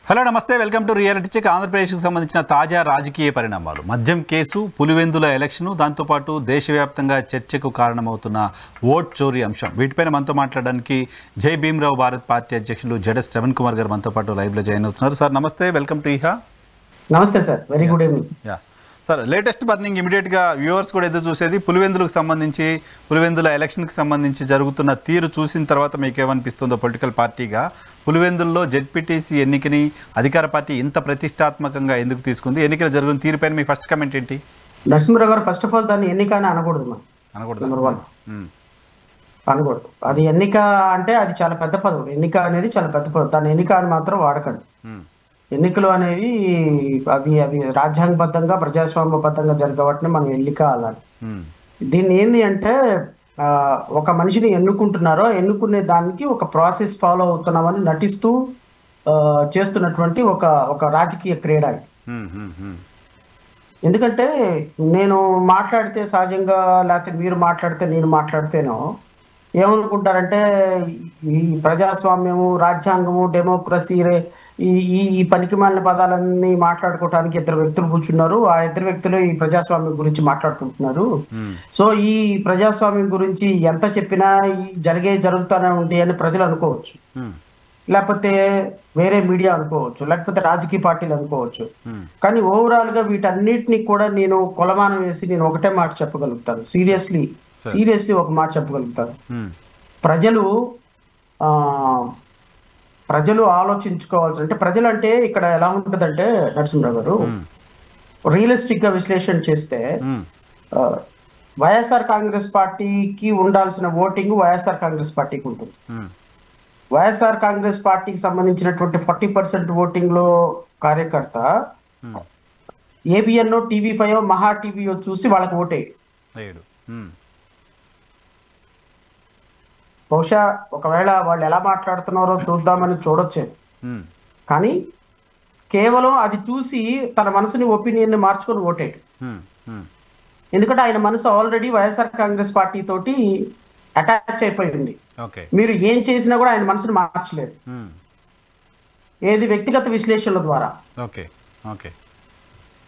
Hello నమస్తే, welcome to reality check. ఆంధ్రప్రదేశ్కి సంబంధించిన తాజా రాజకీయ పరిణామాలు, మద్యం కేసు, పులివెందుల ఎలక్షను, దాంతోపాటు దేశవ్యాప్తంగా చర్చకు కారణమవుతున్న ఓట్ చోరీ అంశం, వీటిపైన మనతో మాట్లాడడానికి జై భీమ్రావ్ భారత్ పార్టీ అధ్యక్షులు జడస్ శ్రవణ్ కుమార్ గారు మనతో పాటు లైవ్లో జాయిన్ అవుతున్నారు. సార్ నమస్తే, వెల్కమ్ టు ఇహా. నమస్తే sir, very good evening. Sir, latest burning, ఇమీడియట్గా వ్యూవర్స్ కూడా ఎదురు చూసేది పులివెందులకు సంబంధించి, పులివెందుల ఎలక్షన్కి సంబంధించి జరుగుతున్న తీరు చూసిన తర్వాత మీకు ఏమనిపిస్తుందో పొలిటికల్ పార్టీగా? పులివెందుల్లో జెడ్పీటీసీ ఎన్నికని అధికార పార్టీ ఇంత ప్రతిష్టాత్మకంగా ఎందుకు తీసుకుంది? ఎన్నికలు జరుగుతున్న తీరుపైన మీ ఫస్ట్ కమెంట్ ఏంటి? నరసింహరావు గారు, ఫస్ట్ ఆఫ్ ఆల్ దాన్ని ఎన్నిక అని అనకూడదు. మనం అనకూడదు, నెంబర్ వన్ అనకూడదు. అది ఎన్నిక అంటే అది చాలా పెద్ద పదం. ఎన్నిక అనేది చాలా పెద్ద పదం. దాన్ని ఎన్నిక అని మాత్రం వాడకండి. ఎన్నికలు అనేవి అవి అవి రాజ్యాంగబద్ధంగా ప్రజాస్వామ్యబద్ధంగా జరగబట్టిన మనం ఎన్నిక అలాంటి. దీన్ని ఏంది అంటే ఒక మనిషిని ఎన్నుకుంటున్నారో ఎన్నుకునే దానికి ఒక ప్రాసెస్ ఫాలో అవుతున్నామని నటిస్తూ చేస్తున్నటువంటి ఒక రాజకీయ క్రీడ. ఎందుకంటే నేను మాట్లాడితే సహజంగా, లేకపోతే మీరు మాట్లాడితే నేను మాట్లాడితేనో ఏమనుకుంటారంటే ఈ ప్రజాస్వామ్యము, రాజ్యాంగము, డెమోక్రసీ, ఈ పనికిమాలిన పదాలన్నీ మాట్లాడుకోవడానికి ఇద్దరు వ్యక్తులు కూర్చున్నారు. ఆ ఇద్దరు వ్యక్తులు ఈ ప్రజాస్వామ్యం గురించి మాట్లాడుకుంటున్నారు. సో ఈ ప్రజాస్వామ్యం గురించి ఎంత చెప్పినా జరుగుతూనే ఉంటాయి అని ప్రజలు అనుకోవచ్చు, లేకపోతే వేరే మీడియా అనుకోవచ్చు, లేకపోతే రాజకీయ పార్టీలు అనుకోవచ్చు. కానీ ఓవరాల్ గా వీటన్నిటిని కూడా నేను కొలమానం వేసి నేను ఒకటే మాట చెప్పగలుగుతాను. సీరియస్లీ ఒక మాట చెప్పగలుగుతాను. ప్రజలు ఆలోచించుకోవాల్సి, అంటే ప్రజలు అంటే ఇక్కడ ఎలా ఉంటుందంటే నరసింహరావు గారు, రియలిస్టిక్ గా విశ్లేషణ చేస్తే వైఎస్ఆర్ కాంగ్రెస్ పార్టీకి ఉండాల్సిన ఓటింగ్ వైఎస్ఆర్ కాంగ్రెస్ పార్టీకి ఉంటుంది. వైఎస్ఆర్ కాంగ్రెస్ పార్టీకి సంబంధించినటువంటి 40% ఓటింగ్ లో కార్యకర్త ఏబిఎన్, టీవీ5, మహా టీవీ చూసి వాళ్ళకి ఓటేయడు. బహుశా ఒకవేళ వాళ్ళు ఎలా మాట్లాడుతున్నారో చూద్దామని చూడొచ్చే, కానీ కేవలం అది చూసి తన మనసుని, ఒపీనియన్ని మార్చుకొని ఓటేయడు. ఎందుకంటే ఆయన మనసు ఆల్రెడీ వైఎస్ఆర్ కాంగ్రెస్ పార్టీ తోటి అటాచ్ అయిపోయింది. మీరు ఏం చేసినా కూడా ఆయన మనసుని మార్చలేరు, ఏది వ్యక్తిగత విశ్లేషణల ద్వారా.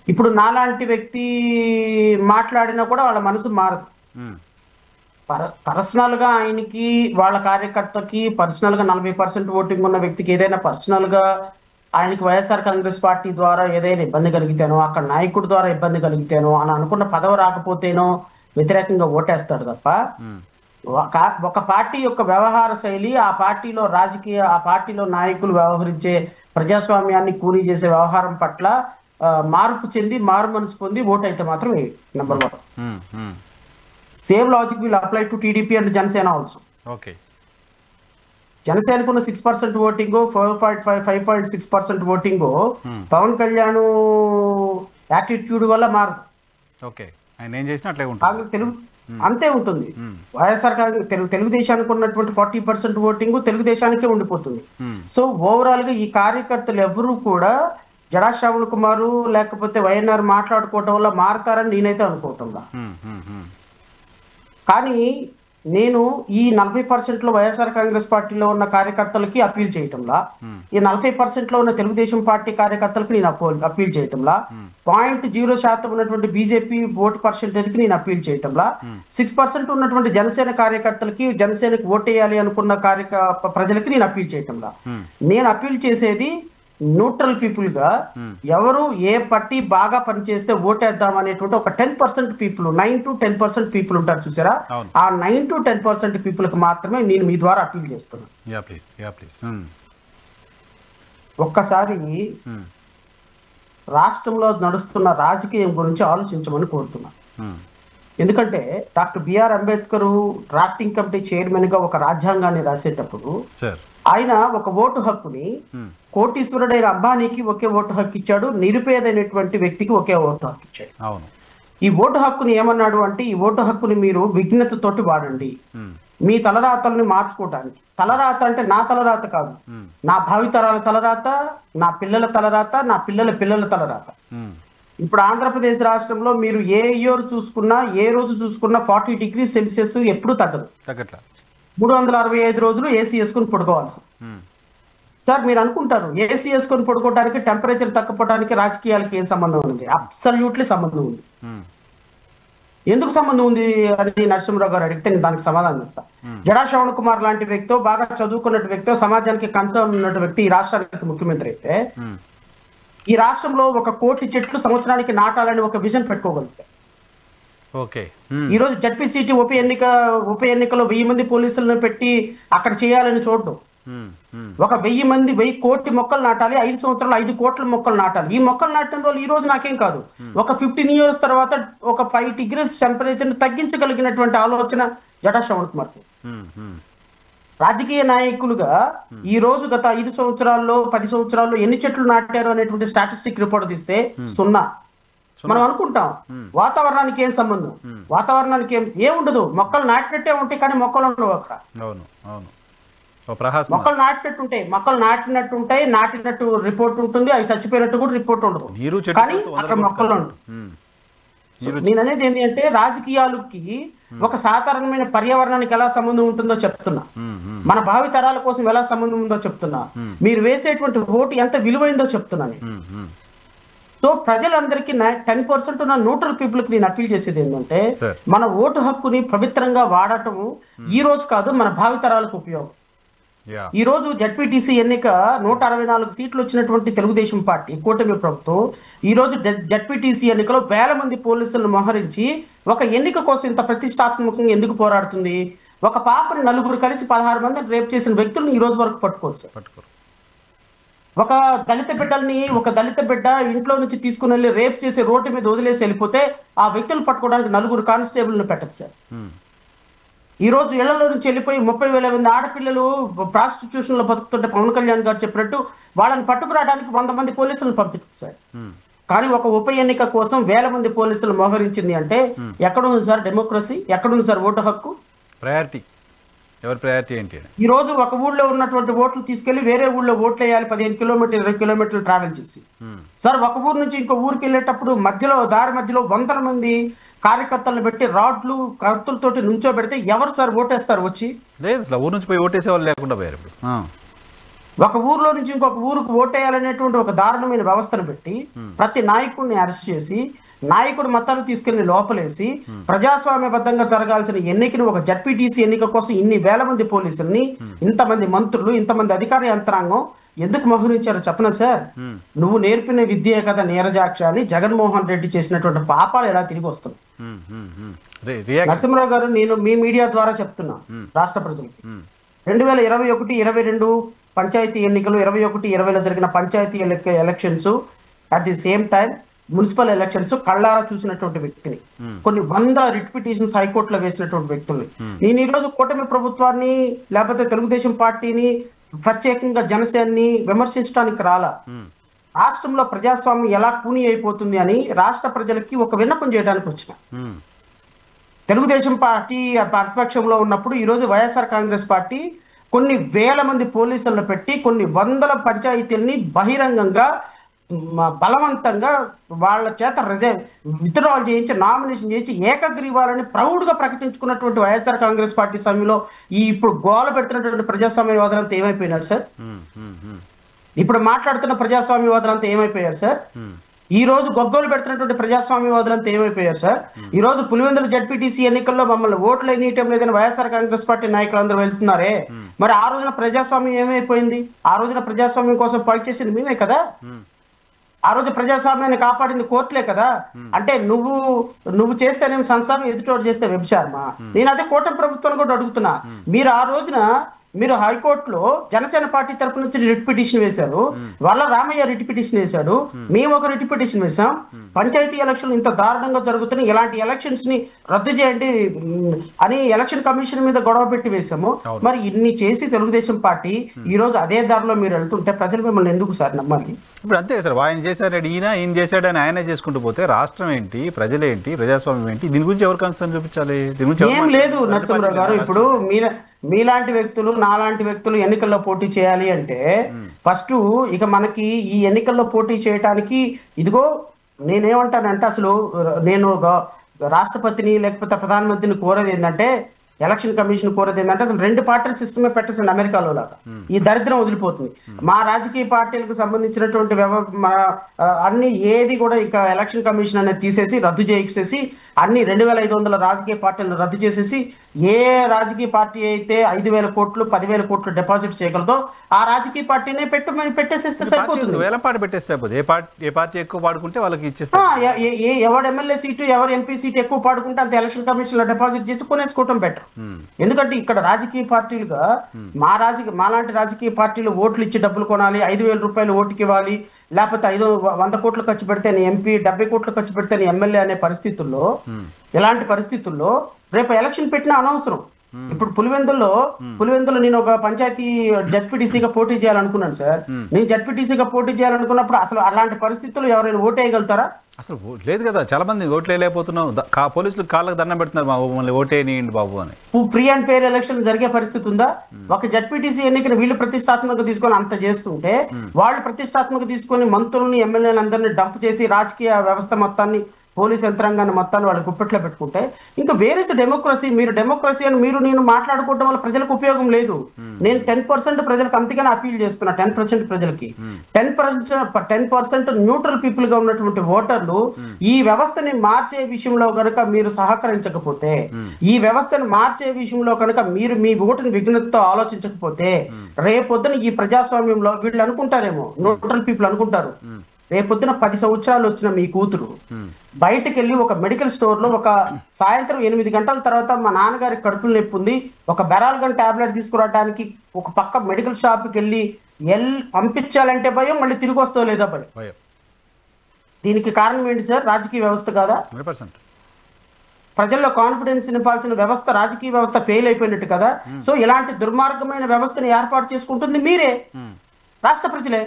ఇప్పుడు నాలాంటి వ్యక్తి మాట్లాడినా కూడా వాళ్ళ మనసు మారదు. పర్సనల్ గా ఆయనకి, వాళ్ళ కార్యకర్తకి పర్సనల్ గా 40% ఓటింగ్ ఉన్న వ్యక్తికి ఏదైనా పర్సనల్ గా ఆయనకి వైఎస్ఆర్ కాంగ్రెస్ పార్టీ ద్వారా ఏదైనా ఇబ్బంది కలిగితేనో, అక్కడ నాయకుడి ద్వారా ఇబ్బంది కలిగితేనో, అని అనుకున్న పదవి రాకపోతేనో వ్యతిరేకంగా ఓటేస్తాడు తప్ప ఒక పార్టీ యొక్క వ్యవహార శైలి, ఆ పార్టీలో నాయకులు వ్యవహరించే ప్రజాస్వామ్యాన్ని కూలీ చేసే వ్యవహారం పట్ల మార్పు చెంది, మారు మనసు పొంది ఓటు అయితే మాత్రం number 1. Same logic will apply to TDP and Janasena also. జనసేనకున్న 6% voting, 5.6% voting Pawan Kalyan attitude వల్ల మారదు. అంతే ఉంటుంది. వైఎస్ఆర్ తెలుగుదేశానికి ఉన్నటువంటి 40% ఓటింగ్ తెలుగుదేశానికే ఉండిపోతుంది. సో ఓవరాల్ గా ఈ కార్యకర్తలు ఎవరు కూడా జడా శ్రవణ్ కుమార్ లేకపోతే వైఎన్ఆర్ మాట్లాడుకోవటం వల్ల మారతారని నేనైతే అనుకోవటంలా. కానీ నేను ఈ 40%లో వైఎస్ఆర్ కాంగ్రెస్ పార్టీలో ఉన్న కార్యకర్తలకి అప్పీల్ చేయటంలా, ఈ 40%లో ఉన్న తెలుగుదేశం పార్టీ కార్యకర్తలకు నేను అప్పీల్ చేయటంలా, 0.0% ఉన్నటువంటి బీజేపీ ఓటు పర్సెంటేజ్కి నేను అప్పీల్ చేయటంలా, 6% ఉన్నటువంటి జనసేన కార్యకర్తలకి, జనసేనకి ఓటేయాలి అనుకున్న ప్రజలకి నేను అప్పీల్ చేయటంలా. నేను అప్పీల్ చేసేది న్యూట్రల్ పీపుల్ గా, ఎవరు ఏ పార్టీ బాగా పనిచేస్తే ఓటేద్దాం అనేటువంటి ఒక 10% పీపుల్, 9 to 10% పీపుల్ ఉంటారు చూసారా, ఆ 9 to 10% పీపుల్ కి మాత్రమే నేను మీ ద్వారా అప్పీల్ చేస్తున్నాను. ఒక్కసారి రాష్ట్రంలో నడుస్తున్న రాజకీయం గురించి ఆలోచించమని కోరుతున్నాను. ఎందుకంటే doctor B R Ambedkar drafting committee chairman గా ఒక రాజ్యాంగాన్ని రాసేటప్పుడు ఆయన ఒక ఓటు హక్కుని కోటీశ్వరుడైన అంబానీకి ఒకే ఓటు హక్కు ఇచ్చాడు, నిరుపేదైనటువంటి వ్యక్తికి ఒకే ఓటు హక్కు ఇచ్చాడు. ఈ ఓటు హక్కుని ఏమన్నాడు అంటే, ఈ ఓటు హక్కుని మీరు విఘ్నతతోటి వాడండి మీ తలరాతల్ని మార్చుకోవడానికి. తలరాత అంటే నా తలరాత కాదు, నా భావితరాల తలరాత, నా పిల్లల తలరాత, నా పిల్లల పిల్లల తలరాత. ఇప్పుడు ఆంధ్రప్రదేశ్ రాష్ట్రంలో మీరు ఏ ఇయర్ చూసుకున్నా, ఏ రోజు చూసుకున్నా 40 degrees సెల్సియస్ ఎప్పుడు తగ్గదు. 365 రోజులు ఏసీ వేసుకుని పడుకోవాల్సి. సార్ మీరు అనుకుంటారు ఏసీ వేసుకొని పడుకోవడానికి, టెంపరేచర్ తక్కువడానికి రాజకీయాలకి ఏం సంబంధం ఉంది? అబ్సల్యూట్లీ సంబంధం ఉంది. ఎందుకు సంబంధం ఉంది అని నరసింహరావు గారు అడిగితే నేను దానికి సమాధానం చెప్తా. జడా శ్రవణ్ కుమార్ లాంటి వ్యక్తో, బాగా చదువుకున్నట్టు వ్యక్తో, సమాజానికి కన్సర్న్ ఉన్నట్టు వ్యక్తి ఈ రాష్ట్రానికి ముఖ్యమంత్రి అయితే ఈ రాష్ట్రంలో 1 కోటి చెట్లు సంవత్సరానికి నాటాలని ఒక విజన్ పెట్టుకోగలుగుతారు. ఈ రోజు జడ్పీసీటీ ఉప ఎన్నికలో 1000 మంది పోలీసులను పెట్టి అక్కడ చేయాలని చూడడం. 1000 మంది 1000 కోటి మొక్కలు నాటాలి, 5 సంవత్సరాలు 5 కోట్ల మొక్కలు నాటాలి. ఈ మొక్కలు నాటిన వాళ్ళు ఈ రోజు నాకేం కాదు, ఒక 15 years తర్వాత ఒక 5 degrees టెంపరేచర్ తగ్గించగలిగినటువంటి ఆలోచన జడా శ్రవణ్ కుమార్. రాజకీయ నాయకులుగా ఈ రోజు గత 5 సంవత్సరాల్లో 10 సంవత్సరాల్లో ఎన్ని చెట్లు నాటారు అనేటువంటి స్టాటిస్టిక్ రిపోర్ట్ తీస్తే 0. మనం అనుకుంటాం వాతావరణానికి ఏం సంబంధం, వాతావరణానికి ఏముండదు, మొక్కలు నాటినట్టే ఉంటాయి కానీ మొక్కలు ఉండవు అక్కడ. మొక్కలు నాటినట్టు ఉంటాయి, నాటినట్టు రిపోర్ట్ ఉంటుంది, అవి చచ్చిపోయినట్టు కూడా రిపోర్ట్ ఉండదు, కానీ అక్కడ మొక్కలు ఉండవు. నేను అనేది ఏంటి అంటే రాజకీయాలకి ఒక సాధారణమైన పర్యావరణానికి ఎలా సంబంధం ఉంటుందో చెప్తున్నా, మన భావి తరాల కోసం ఎలా సంబంధం ఉందో చెప్తున్నా, మీరు వేసేటువంటి ఓటు ఎంత విలువైందో చెప్తున్నాను. సో ప్రజలందరికీ 10% ఉన్న న్యూట్రల్ పీపుల్ కి నేను అప్పీల్ చేసేది ఏంటంటే మన ఓటు హక్కుని పవిత్రంగా వాడటం ఈ రోజు కాదు, మన భావితరాలకు ఉపయోగం. ఈ రోజు జడ్పీటీసీ ఎన్నిక 164 సీట్లు వచ్చినటువంటి తెలుగుదేశం పార్టీ కూటమి ప్రభుత్వం ఈ రోజు జడ్పీటీసీ ఎన్నికలో 1000 మంది పోలీసులను మోహరించి ఒక ఎన్నిక కోసం ఇంత ప్రతిష్టాత్మకంగా ఎందుకు పోరాడుతుంది? ఒక పాపని 4 కలిసి 16 మందిని రేప్ చేసిన వ్యక్తులను ఈ రోజు వరకు పట్టుకోరు సార్. ఒక దళిత బిడ్డ ఇంట్లో నుంచి తీసుకుని వెళ్ళి రేప్ చేసి రోడ్డు మీద వదిలేసి వెళ్ళిపోతే ఆ వ్యక్తులు పట్టుకోవడానికి 4 కానిస్టేబుల్ని పెట్టదు సార్. ఈ రోజు ఇళ్లలో నుంచి వెళ్ళిపోయి 30,000 మంది ఆడపిల్లలు ప్రాస్టిట్యూషన్ లో బతుకుతుంటే పవన్ కళ్యాణ్ గారు చెప్పినట్టు వాళ్ళని పట్టుకురావడానికి 100 మంది పోలీసులను పంపించదు సార్. కానీ ఒక ఉప ఎన్నిక కోసం 1000 మంది పోలీసులు మోహరించింది అంటే ఎక్కడుంది సార్ డెమోక్రసీ? ఎక్కడుంది సార్ ఓటు హక్కు? ప్రయారిటీ ఎవరి ప్రయారిటీ ఏంటి? ఈ రోజు ఒక ఊళ్ళో ఉన్నటువంటి ఓట్లు తీసుకెళ్లి వేరే ఊళ్ళో ఓట్లు వేయాలి, 15 కిలోమీటర్లు 20 కిలోమీటర్లు ట్రావెల్ చేసి. సార్ ఒక ఊరు నుంచి ఇంకో ఊరికి వెళ్ళేటప్పుడు దారి మధ్యలో 100 మంది కార్యకర్తలను పెట్టి రాడ్లు కత్తులతోటి నుంచో పెడితే ఎవరు సార్ ఓటేస్తారు వచ్చి? లేదు అసలు ఊరు నుంచి పోయి ఓటేసే వాళ్ళు లేకుండా పోయారు. ఒక ఊర్లో నుంచి ఇంకొక ఊరికి ఓటేయాలనేటువంటి ఒక దారుణమైన వ్యవస్థను పెట్టి ప్రతి నాయకుడిని అరెస్ట్ చేసి నాయకుడు మతాలు తీసుకెళ్లి లోపలేసి ప్రజాస్వామ్యబద్ధంగా జరగాల్సిన ఎన్నికను ఒక జడ్పీటీసీ ఎన్నిక కోసం ఇన్ని 1000 మంది పోలీసుల్ని, ఇంతమంది మంత్రులు, ఇంతమంది అధికార యంత్రాంగం ఎందుకు మోహరించారో చెప్పనా సార్? నువ్వు నేర్పిన విద్యే కదా నీరజాక్ష అని జగన్మోహన్ రెడ్డి చేసినటువంటి పాపాలు ఎలా తిరిగి వస్తుంది? నరసింహరావు గారు, నేను మీ మీడియా ద్వారా చెప్తున్నా రాష్ట్ర ప్రజలకి, 2021-22 పంచాయతీ ఎన్నికలు, 21-20లో జరిగిన panchayat elections at the same time municipal elections కళ్ళారా చూసినటువంటి వ్యక్తిని, కొన్ని 100 రిట్ పిటిషన్స్ హైకోర్టులో వేసినటువంటి వ్యక్తుల్ని నేను ఈరోజు కూటమి ప్రభుత్వాన్ని లేకపోతే తెలుగుదేశం పార్టీని ప్రత్యేకంగా జనసేనని విమర్శించడానికి రాలా. రాష్ట్రంలో ప్రజాస్వామ్యం ఎలా కూని అయిపోతుంది అని రాష్ట్ర ప్రజలకి ఒక విన్నపం చేయడానికి వచ్చిన. తెలుగుదేశం పార్టీ ప్రతిపక్షంలో ఉన్నప్పుడు ఈరోజు వైఎస్ఆర్ కాంగ్రెస్ పార్టీ కొన్ని 1000 మంది పోలీసులను పెట్టి కొన్ని 100 పంచాయతీల్ని బహిరంగంగా బలవంతంగా వాళ్ళ చేత విత్డ్రాల్ చేయించి నామినేషన్ చేయించి ఏకగ్రీవాలని ప్రౌడ్గా ప్రకటించుకున్నటువంటి వైఎస్ఆర్ కాంగ్రెస్ పార్టీ సమయంలో ఈ ఇప్పుడు గోల పెడుతున్నటువంటి ప్రజాస్వామ్యవాదులంతా ఏమైపోయినారు సార్? ఇప్పుడు మాట్లాడుతున్న ప్రజాస్వామ్యవాదులంతా ఏమైపోయారు సార్? ఈ రోజు గొగ్గోలు పెడుతున్నటువంటి ప్రజాస్వామ్యవాదులంతా ఏమైపోయారు సార్? ఈ రోజు పులివెందుల జడ్పీటీసీ ఎన్నికల్లో మమ్మల్ని ఓట్లు ఎన్నియటం లేదని వైఎస్ఆర్ కాంగ్రెస్ పార్టీ నాయకులందరూ వెళ్తున్నారే, మరి ఆ రోజున ప్రజాస్వామ్యం ఏమైపోయింది? ఆ రోజున ప్రజాస్వామ్యం కోసం ఫైట్ చేసింది మేమే కదా. ఆ రోజు ప్రజాస్వామ్యాన్ని కాపాడింది కోర్టులే కదా. అంటే నువ్వు చేస్తేనేమి సంసారం, ఎదుటోడు చేస్తే వ్యభిచారమా? నేను అదే కూటమి ప్రభుత్వాన్ని కూడా అడుగుతున్నా. మీరు ఆ రోజున మీరు హైకోర్టులో జనసేన పార్టీ తరపు నుంచి రిట్ పిటిషన్ వేశారు, వాళ్ళ రామయ్య రిట్ పిటిషన్ వేశాడు, మేము ఒక రిట్ పిటిషన్ వేశాం. పంచాయతీ ఎలక్షన్లు ఇంత దారుణంగా జరుగుతున్నాయి, ఇలాంటి ఎలక్షన్స్ ని రద్దు చేయండి అని ఎలక్షన్ కమిషన్ మీద గొడవ పెట్టి వేశాము. మరి ఇన్ని చేసి తెలుగుదేశం పార్టీ ఈ రోజు అదే దారిలో మీరు వెళ్తుంటే ప్రజలు మిమ్మల్ని ఎందుకు సార్ నమ్మాలి? ఇప్పుడు అంతే సార్, ఆయన చేశాడు ఈయన చేశాడని ఆయనే చేసుకుంటూ పోతే రాష్ట్రం ఏంటి, ప్రజలేంటి, ప్రజాస్వామ్యం ఏంటి, దీని గురించి ఎవరు కన్సర్న్ చూపించాలి? దీని గురించి ఏం లేదు నరసింహరావు గారు. ఇప్పుడు మీలాంటి వ్యక్తులు, నాలాంటి వ్యక్తులు ఎన్నికల్లో పోటీ చేయాలి అంటే ఫస్ట్ ఇక మనకి ఈ ఎన్నికల్లో పోటీ చేయడానికి ఇదిగో నేనేమంటానంటే, అసలు నేను రాష్ట్రపతిని లేకపోతే ప్రధానమంత్రిని కోరేది ఏంటంటే ఎలక్షన్ కమిషన్ కోరేది ఏంటంటే అసలు 2 పార్టీల సిస్టమే పెట్టేసండి అమెరికాలో లాగా. ఈ దరిద్రం వదిలిపోతుంది. మా రాజకీయ పార్టీలకు సంబంధించినటువంటి అన్ని ఏది కూడా ఇంకా ఎలక్షన్ కమిషన్ అనేది తీసేసి రద్దు చేసేసి అన్ని 2500 రాజకీయ పార్టీలను రద్దు చేసేసి ఏ రాజకీయ పార్టీ అయితే 5,000 కోట్లు 10,000 కోట్లు డిపాజిట్ చేయగలదో ఆ రాజకీయ పార్టీనే పెట్టేసేస్తే సరిపోతుంది. వేలపాటు పెట్టేస్తే ఏ పార్టీ ఎక్కువ పాడుకుంటే వాళ్ళకి ఇచ్చేస్తారు. ఎవరు ఎమ్మెల్యే సీటు ఎవరు ఎంపీ సీటు ఎక్కువ పాడుకుంటే అంత ఎలక్షన్ కమిషన్ లో డిపాజిట్ చేసి కొనేసుకోవటం బెటర్. ఎందుకంటే ఇక్కడ రాజకీయ పార్టీలుగా మాలాంటి రాజకీయ పార్టీలు ఓట్లు ఇచ్చి డబ్బులు కొనాలి, 5,000 రూపాయలు ఓటుకి ఇవ్వాలి, లేకపోతే 100 కోట్లు ఖర్చు పెడితే ఎంపీ 70 కోట్లు ఖర్చు పెడితే ఎమ్మెల్యే అనే పరిస్థితుల్లో ఇలాంటి పరిస్థితుల్లో రేపు ఎలక్షన్ పెట్టినా అనవసరం. ఇప్పుడు పులివెందులో నేను ఒక పంచాయతీ జడ్పీటీసీగా పోటీ చేయాలనుకున్నాను సార్. నేను జడ్పీటీసీగా పోటీ చేయాలనుకున్నప్పుడు అసలు అలాంటి పరిస్థితుల్లో ఎవరైనా ఓటు వేయగలుగుతారా? అసలు లేదు కదా, చాలా మంది ఓట్లు వేయలేకపోతున్నాం. పోలీసులు కాళ్ళకు దండం పెడుతున్నారు, మమ్మల్ని ఓటేయండి బాబు అని. ఫ్రీ అండ్ ఫెయిర్ ఎలక్షన్ జరిగే పరిస్థితి ఉందా? ఒక జడ్పీటీసీ ఎన్నికను వీళ్ళు ప్రతిష్టాత్మకంగా తీసుకొని అంత చేస్తుంటే వాళ్ళు ప్రతిష్టాత్మకంగా తీసుకొని మంత్రులని ఎమ్మెల్యేలు అందరినీ డంప్ చేసి రాజకీయ వ్యవస్థ మొత్తాన్ని పోలీస్ యంత్రాంగాన్ని మొత్తాన్ని వాళ్ళు గుప్పెట్లో పెట్టుకుంటే ఇంకా వేరే డెమోక్రసీ. మీరు డెమోక్రసీ అని నేను మాట్లాడుకోవడం వల్ల ప్రజలకు ఉపయోగం లేదు. నేను 10% ప్రజలకు అంతగానే అపీల్ చేస్తున్నా. 10% ప్రజలకి 10% న్యూట్రల్ పీపుల్ గా ఉన్నటువంటి ఓటర్లు ఈ వ్యవస్థని మార్చే విషయంలో కనుక మీరు సహకరించకపోతే, ఈ వ్యవస్థను మార్చే విషయంలో కనుక మీరు మీ ఓటుని విఘ్నతతో ఆలోచించకపోతే రేపొద్దున ఈ ప్రజాస్వామ్యంలో వీళ్ళు అనుకుంటారేమో, న్యూట్రల్ పీపుల్ అనుకుంటారు, రేపొద్దున 10 సంవత్సరాలు వచ్చిన మీ కూతురు బయటకు వెళ్ళి ఒక మెడికల్ స్టోర్ లో ఒక సాయంత్రం 8 గంటల తర్వాత మా నాన్నగారికి కడుపులు నొప్పి ఉంది, ఒక బెరాల్గన్ టాబ్లెట్ తీసుకురావడానికి ఒక పక్క మెడికల్ షాప్కి వెళ్ళి పంపించాలంటే భయం, మళ్ళీ తిరిగి వస్తో లేదా భయం. దీనికి కారణం ఏంటి సార్? రాజకీయ వ్యవస్థ కాదా? ప్రజల్లో కాన్ఫిడెన్స్ నింపాల్సిన వ్యవస్థ, రాజకీయ వ్యవస్థ ఫెయిల్ అయిపోయినట్టు కదా. సో ఇలాంటి దుర్మార్గమైన వ్యవస్థను ఏర్పాటు చేసుకుంటుంది మీరే, రాష్ట్ర ప్రజలే.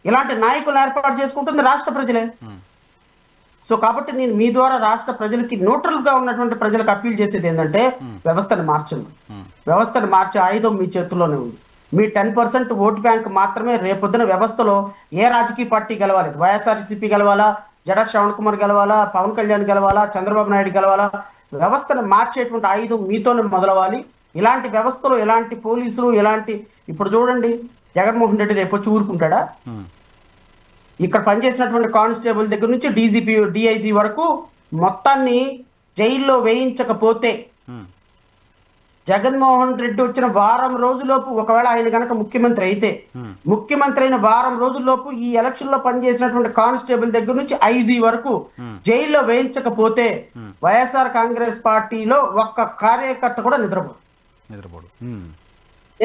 ఇలాంటి నాయకులు ఏర్పాటు చేసుకుంటుంది రాష్ట్ర ప్రజలే. సో కాబట్టి నేను మీ ద్వారా రాష్ట్ర ప్రజలకి, న్యూట్రల్ గా ఉన్నటువంటి ప్రజలకు అప్పీల్ చేసేది ఏంటంటే వ్యవస్థను మార్చండి. వ్యవస్థను మార్చే ఆయుధం మీ చేతుల్లోనే ఉంది. మీ 10% ఓటు బ్యాంక్ మాత్రమే రేపొద్దున వ్యవస్థలో ఏ రాజకీయ పార్టీ గెలవాలి? వైఎస్ఆర్సీపీ గెలవాలా, జడా శ్రవణ్ కుమార్ గెలవాలా, పవన్ కళ్యాణ్ గెలవాలా, చంద్రబాబు నాయుడు గెలవాలా? వ్యవస్థను మార్చేటువంటి ఆయుధం మీతోనే మొదలవాలి. ఇలాంటి వ్యవస్థలో ఎలాంటి పోలీసులు, ఎలాంటి ఇప్పుడు చూడండి జగన్మోహన్ రెడ్డి రేపు వచ్చి ఊరుకుంటాడా? ఇక్కడ పనిచేసినటువంటి కానిస్టేబుల్ దగ్గర నుంచి డీజీపీ డిఐజీ వరకు మొత్తాన్ని జైల్లో వేయించకపోతే జగన్మోహన్ రెడ్డి వచ్చిన వారం రోజుల్లోపు, ఒకవేళ ఆయన కనుక ముఖ్యమంత్రి అయితే, ముఖ్యమంత్రి అయిన వారం రోజుల్లోపు ఈ ఎలక్షన్ లో పనిచేసినటువంటి కానిస్టేబుల్ దగ్గర నుంచి ఐజీ వరకు జైల్లో వేయించకపోతే వైఎస్ఆర్ కాంగ్రెస్ పార్టీలో ఒక్క కార్యకర్త కూడా నిద్రపోడు.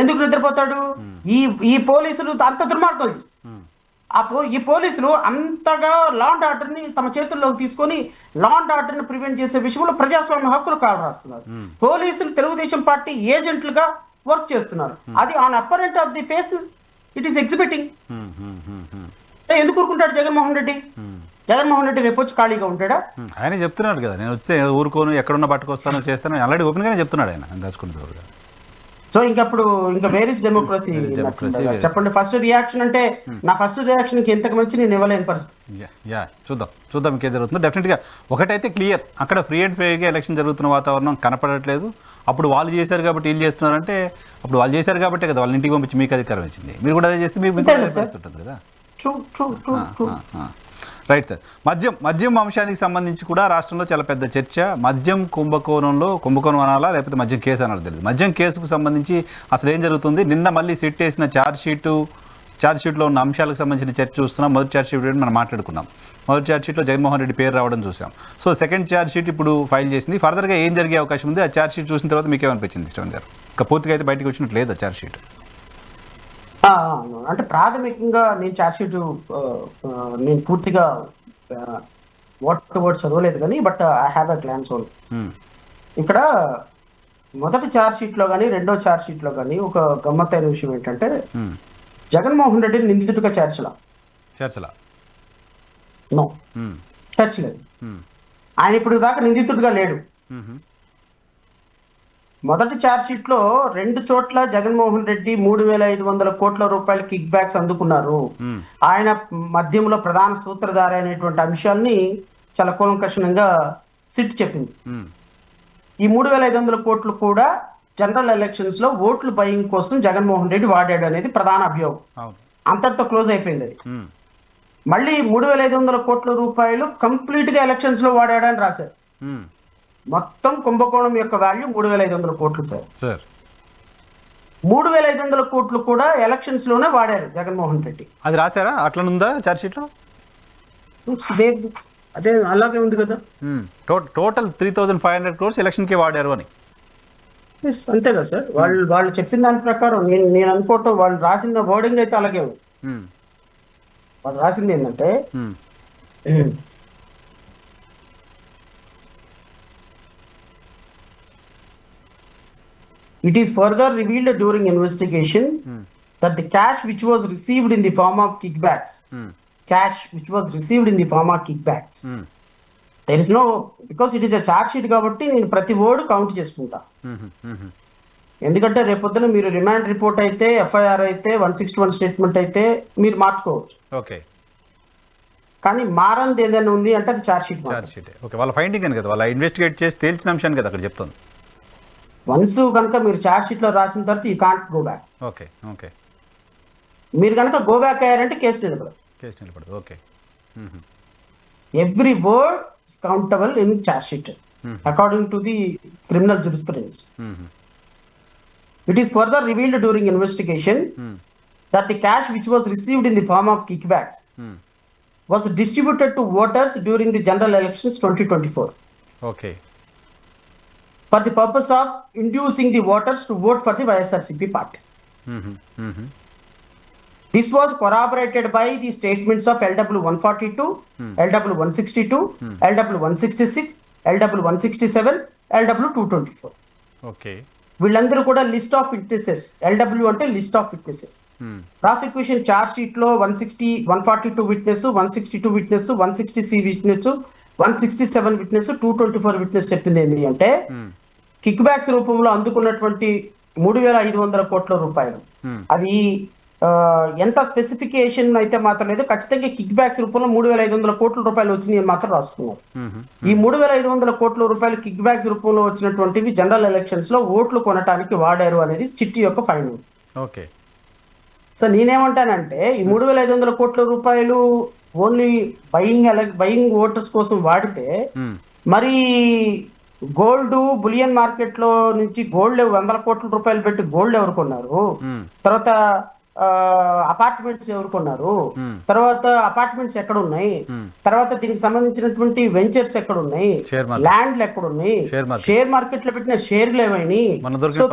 ఎందుకు నిద్రపోతాడు? ఈ పోలీసులు అంత దుర్మార్గం చేస్తారు. ఈ పోలీసులు అంతగా లా అండ్ ఆర్డర్ ని తమ చేతుల్లోకి తీసుకొని లా అండ్ ఆర్డర్ ని ప్రివెంట్ చేసే విషయంలో ప్రజాస్వామ్య హక్కులు కాలు రాస్తున్నారు. పోలీసులు తెలుగుదేశం పార్టీ ఏజెంట్లుగా వర్క్ చేస్తున్నారు. అది on apparent of the face it is exhibiting. ఎందుకు ఊరుకుంటాడు జగన్మోహన్ రెడ్డి? జగన్మోహన్ రెడ్డి రేపు వచ్చి ఖాళీగా ఉంటాడా? ఆయన చెప్తున్నాడు కదా, నేను వస్తే ఊరుకోను, ఎక్కడున్నా పట్టుకొస్తాను, చేస్తాను, ఆల్రెడీ ఓపెన్ గానే చెప్తున్నాడు ఆయన దాచుకుంటుంది. సో ఇంకప్పుడు ఇంకా వేర్ ఇస్ డెమోక్రసీ? చెప్పండి. ఫస్ట్ రియాక్షన్ అంటే నా ఫస్ట్ రియాక్షన్ ఇంతకు మంచి నేను ఇవ్వలేని పరిస్థితి. చూద్దాం ఇంకేం జరుగుతుందో. డెఫినెట్గా ఒకటైతే క్లియర్, అక్కడ ఫ్రీ అండ్ ఫెయిర్గా ఎలక్షన్ జరుగుతున్న వాతావరణం కనపడట్లేదు. అప్పుడు వాళ్ళు చేశారు కాబట్టి వీళ్ళు చేస్తున్నారంటే, అప్పుడు వాళ్ళు చేశారు కాబట్టి కదా వాళ్ళ ఇంటికి పంపించి మీకు అధికారం వచ్చింది. మీరు కూడా అదే చేస్తే మీకు ఉంటుంది కదా. Right sir. మద్యం అంశానికి సంబంధించి కూడా రాష్ట్రంలో చాలా పెద్ద చర్చ. మద్యం కుంభకోణం అనాలా లేకపోతే మద్యం కేసు అనాలి తెలియదు. మద్యం కేసుకు సంబంధించి అసలు ఏం జరుగుతుంది? నిన్న మళ్ళీ సిట్ వేసిన ఛార్జ్షీట్లో ఉన్న అంశాలకు సంబంధించిన చర్చ చూస్తున్నాం. మొదటి ఛార్జ్షీట్ మనం మాట్లాడుకున్నాం. మొదటి ఛార్జ్షీట్లో జగన్మోహన్ రెడ్డి పేరు రావడం చూసాం. సో సెకండ్ ఛార్జ్షీట్ ఇప్పుడు ఫైల్ చేసింది. ఫర్దర్గా ఏం జరిగే అవకాశం ఉంది? ఆ ఛార్జ్షీట్ చూసిన తర్వాత మీకు ఏమనిపించింది శ్రవణ్ గారు? ఇంకా పూర్తిగా అయితే బయటకు వచ్చినట్టు లేదు ఆ ఛార్జ్షీట్. అంటే ప్రాథమికంగా నేను ఛార్జ్షీట్ నేను పూర్తిగా వర్డ్ చదవలేదు కానీ but I have a glance own. ఇక్కడ మొదటి ఛార్జ్షీట్లో కానీ రెండో ఛార్జ్షీట్లో కానీ ఒక గమ్మత్తైన విషయం ఏంటంటే జగన్మోహన్ రెడ్డిని నిందితుడిగా చేర్చలేదు. ఆయన ఇప్పుడు దాకా నిందితుడిగా లేడు. మొదటి ఛార్జ్షీట్లో 2 చోట్ల జగన్మోహన్ రెడ్డి 3,500 కోట్ల రూపాయల కిక్ బ్యాక్స్ అందుకున్నారు. ఆయన మద్యంలో ప్రధాన సూత్రధారి అనేటువంటి అంశాన్ని చాలా కూలంకషణంగా సిట్ చెప్పింది. ఈ 3,500 కోట్లు కూడా జనరల్ ఎలక్షన్స్ లో ఓట్లు బయింగ్ కోసం జగన్మోహన్ రెడ్డి వాడాడు అనేది ప్రధాన అభియోగం. అంతటితో క్లోజ్ అయిపోయింది అది. మళ్ళీ 3,500 కోట్ల రూపాయలు కంప్లీట్ గా ఎలక్షన్స్ లో వాడాడని రాశారు. మొత్తం కుంభకోణం యొక్క వాల్యూ 3,500 కోట్లు సార్. 3,500 కోట్లు కూడా ఎలక్షన్స్ లోనే వాడారు జగన్మోహన్ రెడ్డి. అది రాశారా? అట్లనుందా చార్జ్ షీట్ లో? అదే అలాగే ఉంది కదా. టోటల్ 3,500 crores ఎలక్షన్ కి వాడారు అని. అంతే కదా సార్. వాళ్ళు చెప్పిన దాని ప్రకారం నేను అనుకోవటం, వాళ్ళు రాసిన వర్డింగ్ అయితే అలాగే ఉంది. వాళ్ళు రాసింది ఏంటంటే it is further revealed during investigation that the cash which was received in the form of kickbacks, there is no, because it is a charge sheet కాబట్టి నేను ప్రతి వర్డ్ కౌంట్ చేసుకుంటా. ఎందుకంటే రేపొద్దున మీరు రిమాండ్ రిపోర్ట్ అయితే, ఎఫ్ఐఆర్ అయితే, 161 statement అయితే మీరు మార్చుకోవచ్చు. ఓకే. కానీ మారంది ఏదైనా ఉంది అంటే అది చార్జ్ షీట్. ఓకే, వాళ్ళ ఫైండింగ్ అని కదా, వాళ్ళ ఇన్వెస్టిగేట్ చేసి తేల్చిన అంశాన్ని కదా అక్కడ చెప్తుంది. వన్స్ కనుక మీరు చార్జ్ షీట్ లో రాసిన తర్వాత you can't go back. Okay okay. మీరు కనుక గో బ్యాక్ అయ్యారంటే కేసు నిలబడదు. Okay. Every word is countable in charge sheet according to the criminal jurisprudence. It is further revealed during investigation that the cash which was received in the form of kickbacks was distributed to voters during the general elections 2024. Okay. For the purpose of inducing the voters to vote for the YSRCP party. This was corroborated by the statements of LW 142, LW 162, LW 166, LW 167, LW 224. Okay. వీళ్ళందరూ కూడా list of witnesses. LW అంటే list of witnesses. Prosecution charge sheet లో 142 witness, 162 witness, 160C witness, 167 witness, 224 witness చెప్పింది ఏంటి అంటే kick backs రూపంలో అందుకున్నటువంటి 3,500 కోట్ల రూపాయలు. అది ఎంత స్పెసిఫికేషన్ అయితే మాత్రం లేదు, ఖచ్చితంగా కిక్ బ్యాక్స్ రూపంలో 3,500 కోట్ల రూపాయలు వచ్చినాయి అని మాత్రం రాస్తున్నారు. ఈ 3,500 కోట్ల రూపాయలు కిక్ బ్యాక్స్ రూపంలో వచ్చినటువంటివి జనరల్ ఎలక్షన్స్ లో ఓట్లు కొనడానికి వాడారు అనేది చిట్టి యొక్క ఫైండింగ్. ఓకే. సో నేనేమంటానంటే ఈ 3,500 కోట్ల రూపాయలు ఓన్లీ బయింగ్ ఓటర్స్ కోసం వాడితే మరి గోల్డ్ బులియన్ మార్కెట్ లో నుంచి గోల్డ్ 100 కోట్ల రూపాయలు పెట్టి గోల్డ్ ఎవరు కొన్నారు, తర్వాత అపార్ట్మెంట్స్ ఎవరు కొన్నారు, తర్వాత అపార్ట్మెంట్స్ ఎక్కడ ఉన్నాయి, తర్వాత దీనికి సంబంధించినటువంటి వెంచర్స్ ఎక్కడ ఉన్నాయి, ల్యాండ్లు ఎక్కడ ఉన్నాయి, షేర్ మార్కెట్ లో పెట్టిన షేర్లు ఏమైనాయి, సో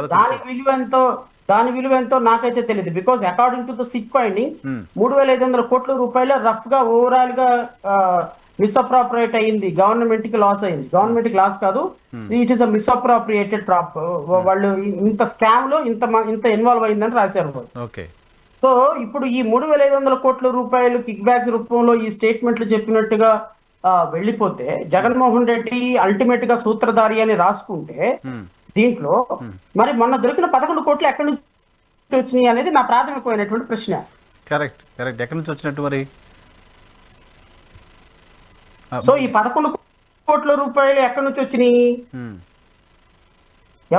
దాని విలువ ఎంతో నాకైతే తెలియదు. Because according to the SIT finding 3,500 కోట్ల రూపాయలు రఫ్ గా ఓవరాల్ గా మిస్అప్రాప్రియేట్ అయింది, గవర్నమెంట్ కి లాస్ అయింది. గవర్నమెంట్ కి లాస్ కాదు, ఇట్ ఈస్ అ మిస్అప్రాప్రియేటెడ్ వాళ్ళు ఇంత స్కామ్ లో ఇంత ఇన్వాల్వ్ అయిందని రాశారు. సో ఇప్పుడు ఈ 3,500 కోట్ల రూపాయలు కిక్ బ్యాక్స్ రూపంలో ఈ స్టేట్మెంట్లు చెప్పినట్టుగా వెళ్ళిపోతే జగన్మోహన్ రెడ్డి అల్టిమేట్ గా సూత్రధారి అని రాసుకుంటే దీంట్లో మరి మొన్న దొరికిన 11 కోట్లు ఎక్కడి నుంచి వచ్చినాయి అనేది నా ప్రాథమికమైనటువంటి ప్రశ్న. Correct correct. ఎక్కడి నుంచి వచ్చినట్టు మరి? సో ఈ 11 కోట్ల రూపాయలు ఎక్కడి నుంచి వచ్చినాయి,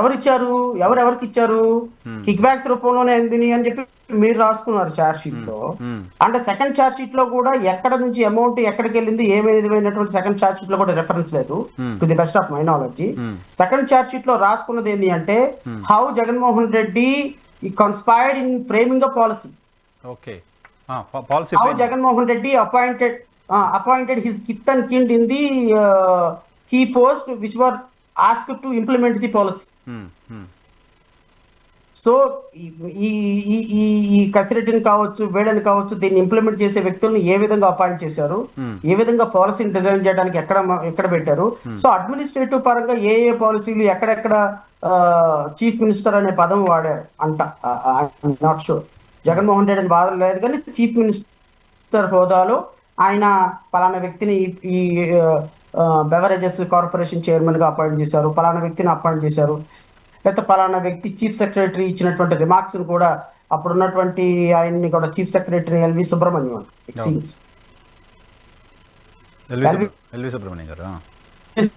ఎవరిచ్చారు, ఎవరెవరికి ఇచ్చారు, కిక్ బ్యాక్స్ రూపంలోనే అందిని అని చెప్పి మీరు రాసుకున్నారు చార్జ్ షీట్ లో. అంటే సెకండ్ చార్జ్ షీట్ లో కూడా ఎక్కడ నుంచి అమౌంట్ ఎక్కడికి వెళ్ళింది ఏమైనటువంటి సెకండ్ చార్జ్ షీట్ లో కూడా రెఫరెన్స్ లేదు, to the best of my knowledge. Second charge sheet లో రాసుకున్నది ఏంటి అంటే how Jaganmohan Reddy కన్స్పైర్డ్ in framing a policy. How Jaganmohan Reddy appointed his kith and kin in the key post which were asked to implement the policy. So ఈ కసిరెడ్డిని కావచ్చు, వేడని కావచ్చు, దీన్ని implement చేసే వ్యక్తులను ఏ విధంగా అపాయింట్ చేశారు, ఏ విధంగా పాలసీని డిజైన్ చేయడానికి ఎక్కడ పెట్టారు, సో అడ్మినిస్ట్రేటివ్ పరంగా ఏ పాలసీలు ఎక్కడెక్కడ చీఫ్ మినిస్టర్ అనే పదం వాడారు అంట. నాట్ షూర్, జగన్మోహన్ రెడ్డి అని బాధ లేదు కానీ చీఫ్ మినిస్టర్ హోదాలో ఆయన పలానా వ్యక్తిని ఈ బెవరేజెస్ కార్పొరేషన్ చైర్మన్ గా అపాయింట్ చేశారు, పలానా వ్యక్తిని అపాయింట్ చేశారు, లేకపోతే పలానా వ్యక్తి చీఫ్ సెక్రటరీ ఇచ్చినటువంటి రిమార్క్స్ కూడా అప్పుడున్నటువంటి ఆయన్ని కూడా chief secretary L V Subrahmanyam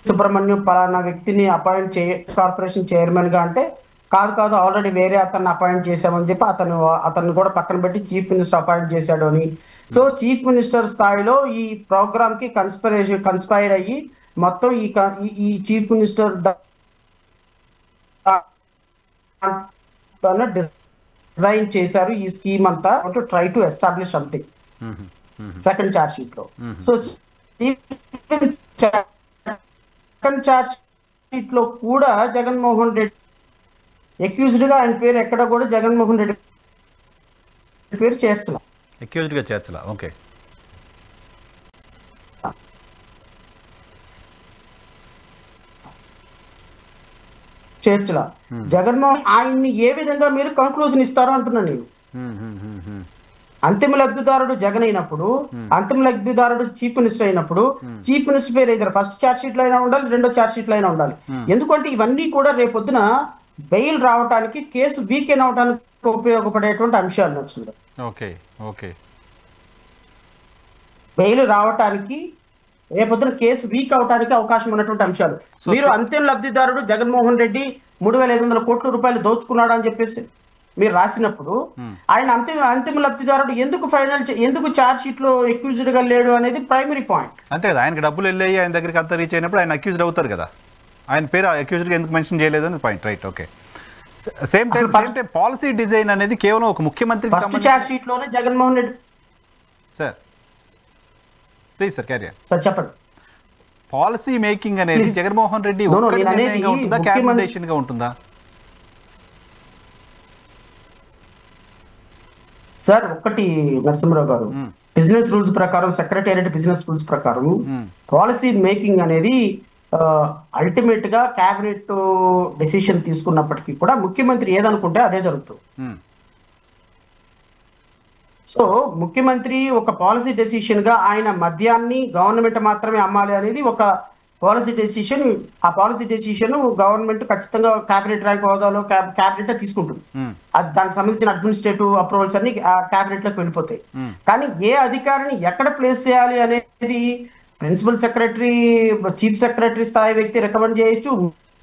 Subrahmanyam పలానా వ్యక్తిని అపాయింట్ కార్పొరేషన్ చైర్మన్ గా అంటే కాదు ఆల్రెడీ వేరే అతన్ని అపాయింట్ చేశామని చెప్పి అతన్ని కూడా పక్కన పెట్టి చీఫ్ మినిస్టర్ అపాయింట్ చేశాడు అని. సో చీఫ్ మినిస్టర్ స్థాయిలో ఈ ప్రోగ్రామ్ కి కన్స్పైర్ అయ్యి మొత్తం ఈ చీఫ్ మినిస్టర్ డిజైన్ చేశారు ఈ స్కీమ్ అంతా to try to establish something second charge sheet లో. సో సెకండ్ ఛార్జ్ షీట్ లో కూడా జగన్మోహన్ రెడ్డి అక్యూజ్డ్ గా ఆయన పేరు ఎక్కడ కూడా జగన్మోహన్ రెడ్డి పేరు చేర్చలా, అక్యూజ్డ్ గా చేర్చలా. ఓకే, చేర్చలా. జగన్మోహన్ ఆయన్ని ఏ విధంగా మీరు కంక్లూజన్ ఇస్తారో అంటున్నా నేను. అంతిమ లబ్ధిదారుడు జగన్ అయినప్పుడు, అంతిమ లబ్ధిదారుడు చీఫ్ మినిస్టర్ అయినప్పుడు చీఫ్ మినిస్టర్ పేరు ఏదైనా ఫస్ట్ ఛార్జ్ షీట్ లో అయినా ఉండాలి, రెండో ఛార్జ్ షీట్ లో అయినా ఉండాలి. ఎందుకంటే ఇవన్నీ కూడా రేపొద్దున బెయిల్ రావడానికి, కేసు వీకెన్ అవడానికి ఉపయోగపడేటువంటి అంశాలు వచ్చింది. ఓకే ఓకే, బెయిల్ రావటానికి రేపొద్దున కేసు వీక్ అవడానికి అవకాశం ఉన్నటువంటి అంశాలు. మీరు అంతిమ లబ్ధిదారుడు జగన్మోహన్ రెడ్డి 3,500 కోట్ల రూపాయలు దోచుకున్నాడు అని చెప్పేసి మీరు రాసినప్పుడు ఆయన అంతిమ లబ్ధిదారుడు ఎందుకు ఛార్జ్ షీట్ లో అక్యూజ్డ్ గా లేడు అనేది ప్రైమరీ పాయింట్. అంతే కదా, ఆయనకి డబ్బులు వెళ్ళాయి, ఆయన దగ్గరికి అంతా రీచ్ అయినప్పుడు ఆయన అక్యూజ్డ్ అవుతారు కదా. ఆయన పేరు అక్యూజ్డ్ గా ఎందుకు మెన్షన్ చేయలేదు అనేది point. Right, okay. Same time policy design అనేది కేవలం ఒక ముఖ్యమంత్రి ఫస్ట్ ఛార్జ్ షీట్ లోనే Jaganmohan Reddy. Sir please sir carry on. Sir చెప్పండి. పాలసీ మేకింగ్ అనేది జగన్మోహన్ రెడ్డి ఒక్కడిగా ఉంటుందా, క్యాబినేషన్ గా ఉంటుందా? సార్ ఒక్కటి నరసింహరావు గారు, బిజినెస్ రూల్స్ ప్రకారం, సెక్రటేరియట్ బిజినెస్ రూల్స్ ప్రకారం పాలసీ మేకింగ్ అనేది అల్టిమేట్ గా క్యాబినెట్ డెసిషన్ తీసుకున్నప్పటికీ కూడా ముఖ్యమంత్రి ఏదనుకుంటే అదే జరుగుతుంది. సో ముఖ్యమంత్రి ఒక పాలసీ డెసిషన్ గా ఆయన మద్యాన్ని గవర్నమెంట్ మాత్రమే అమ్మాలి అనేది ఒక పాలసీ డెసిషన్. ఆ పాలసీ డెసిషన్ గవర్నమెంట్ ఖచ్చితంగా క్యాబినెట్ ర్యాంక్ హోదాలో క్యాబినెట్ తీసుకుంటుంది. అది దానికి సంబంధించిన అడ్మినిస్ట్రేటివ్ అప్రూవల్స్ అన్ని క్యాబినెట్ లోకి వెళ్ళిపోతాయి. కానీ ఏ అధికారిని ఎక్కడ ప్లేస్ చేయాలి అనేది ప్రిన్సిపల్ సెక్రటరీ, చీఫ్ సెక్రటరీ స్థాయి వ్యక్తి రికమెండ్ చేయొచ్చు,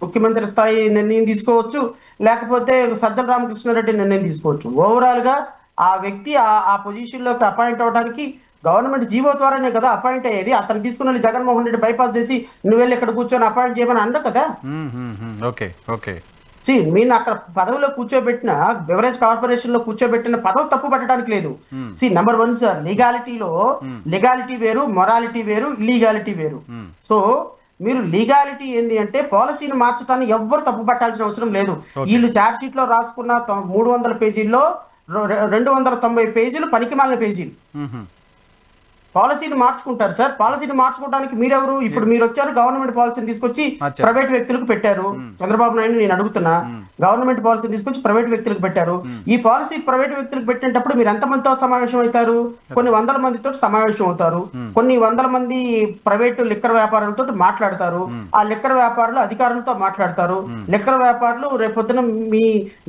ముఖ్యమంత్రి స్థాయి నిర్ణయం తీసుకోవచ్చు, లేకపోతే సజ్జల రామకృష్ణారెడ్డి నిర్ణయం తీసుకోవచ్చు. ఓవరాల్ గా ఆ వ్యక్తి ఆ పొజిషన్ లోకి అపాయింట్ అవడానికి గవర్నమెంట్ జీవో ద్వారానే కదా అపాయింట్ అయ్యేది. అతను తీసుకున్న జగన్మోహన్ రెడ్డి బైపాస్ చేసి నువ్వు వెళ్ళి ఇక్కడ కూర్చొని అపాయింట్ చేయమని అండ కదా. మీరు అక్కడ పదవిలో కూర్చోబెట్టిన, బెవరేజ్ కార్పొరేషన్ లో కూర్చోబెట్టిన పదవి తప్పు పట్టడానికి లేదు. నెంబర్ 1 సార్, లీగాలిటీ వేరు, మొరాలిటీ వేరు, ఇల్లీగాలిటీ వేరు. సో మీరు లీగాలిటీ ఏంది అంటే పాలసీని మార్చడాన్ని ఎవ్వరు తప్పు పట్టాల్సిన అవసరం లేదు. వీళ్ళు ఛార్జ్ షీట్ లో రాసుకున్న 300 పేజీల్లో 290 పేజీలు పనికిమాలిన పేజీలు. పాలసీని మార్చుకుంటారు సార్. పాలసీని మార్చుకోవడానికి మీరెవరు? ఇప్పుడు మీరు వచ్చారు, గవర్నమెంట్ పాలసీని తీసుకొచ్చి ప్రైవేట్ వ్యక్తులకు పెట్టారు. చంద్రబాబు నాయుడు నేను అడుగుతున్నా, గవర్నమెంట్ పాలసీని తీసుకొచ్చి ప్రైవేట్ వ్యక్తులకు పెట్టారు. ఈ పాలసీ ప్రైవేట్ వ్యక్తులకు పెట్టేటప్పుడు మీరు ఎంతమందితో సమావేశం అవుతారు? కొన్ని వందల మందితో సమావేశం అవుతారు. కొన్ని వందల మంది ప్రైవేటు లిక్కర్ వ్యాపారులతో మాట్లాడతారు. ఆ లిక్కర్ వ్యాపారులు అధికారులతో మాట్లాడతారు. లిక్కర్ వ్యాపారులు రేపొద్దున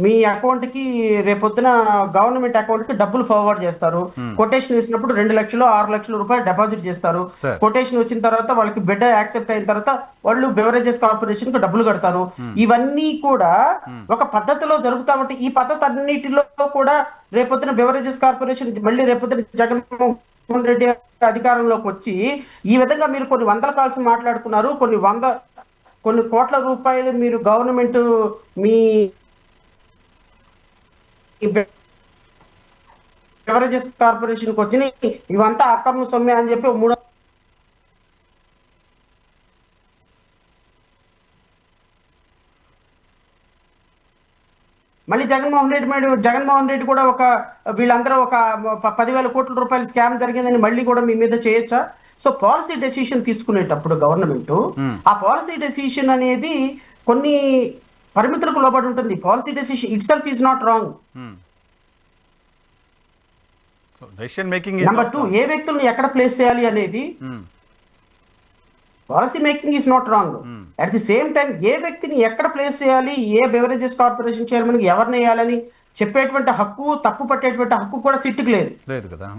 మీ అకౌంట్ కి, రేపొద్దున గవర్నమెంట్ అకౌంట్ కి డబ్బులు ఫార్వర్డ్ చేస్తారు. కొటేషన్ ఇచ్చినప్పుడు 2 లక్షలు 6 లక్షల రూపాయలు డిపాజిట్ చేస్తారు. కొటేషన్ వచ్చిన తర్వాత వాళ్ళకి బిడ్డ యాక్సెప్ట్ అయిన తర్వాత వాళ్ళు బెవరేజెస్ కార్పొరేషన్ కు డబ్బులు కడతారు. ఇవన్నీ కూడా ఒక పద్ధతిలో జరుగుతామంటే ఈ పద్ధతి అన్నిటిలో కూడా రేపొద్దున బెవరేజెస్ కార్పొరేషన్ మళ్ళీ రేపొద్దున జగన్మోహన్ రెడ్డి అధికారంలోకి వచ్చి ఈ విధంగా మీరు కొన్ని వందల కాల్స్ మాట్లాడుకున్నారు. కొన్ని కోట్ల రూపాయలు మీరు గవర్నమెంట్ మీ బెవరేజెస్ కార్పొరేషన్ కి వచ్చిన ఇవంతా అక్రమ సొమ్మె అని చెప్పి మళ్ళీ జగన్మోహన్ రెడ్డి కూడా వీళ్ళందరూ ఒక 10,000 కోట్ల రూపాయలు స్కామ్ జరిగిందని మళ్ళీ కూడా మీ మీద చేయొచ్చా? సో పాలసీ డెసిషన్ తీసుకునేటప్పుడు గవర్నమెంట్ ఆ పాలసీ డెసిషన్ అనేది కొన్ని పరిమితులకు లోబడి ఉంటుంది. Policy decision itself is not wrong. Number 2, ఏ వ్యక్తులను ఎక్కడ ప్లేస్ చేయాలి అనేది policy making is not wrong. At the same time ఏ వ్యక్తిని ఎక్కడ ప్లేస్ చేయాలి, ఏ బెవరేజెస్ కార్పొరేషన్ చైర్మన్ కి ఎవరిని వేయాలని చెప్పేటువంటి హక్కు, తప్పు పట్టేటువంటి హక్కు కూడా సిట్టుకు లేదు కదా.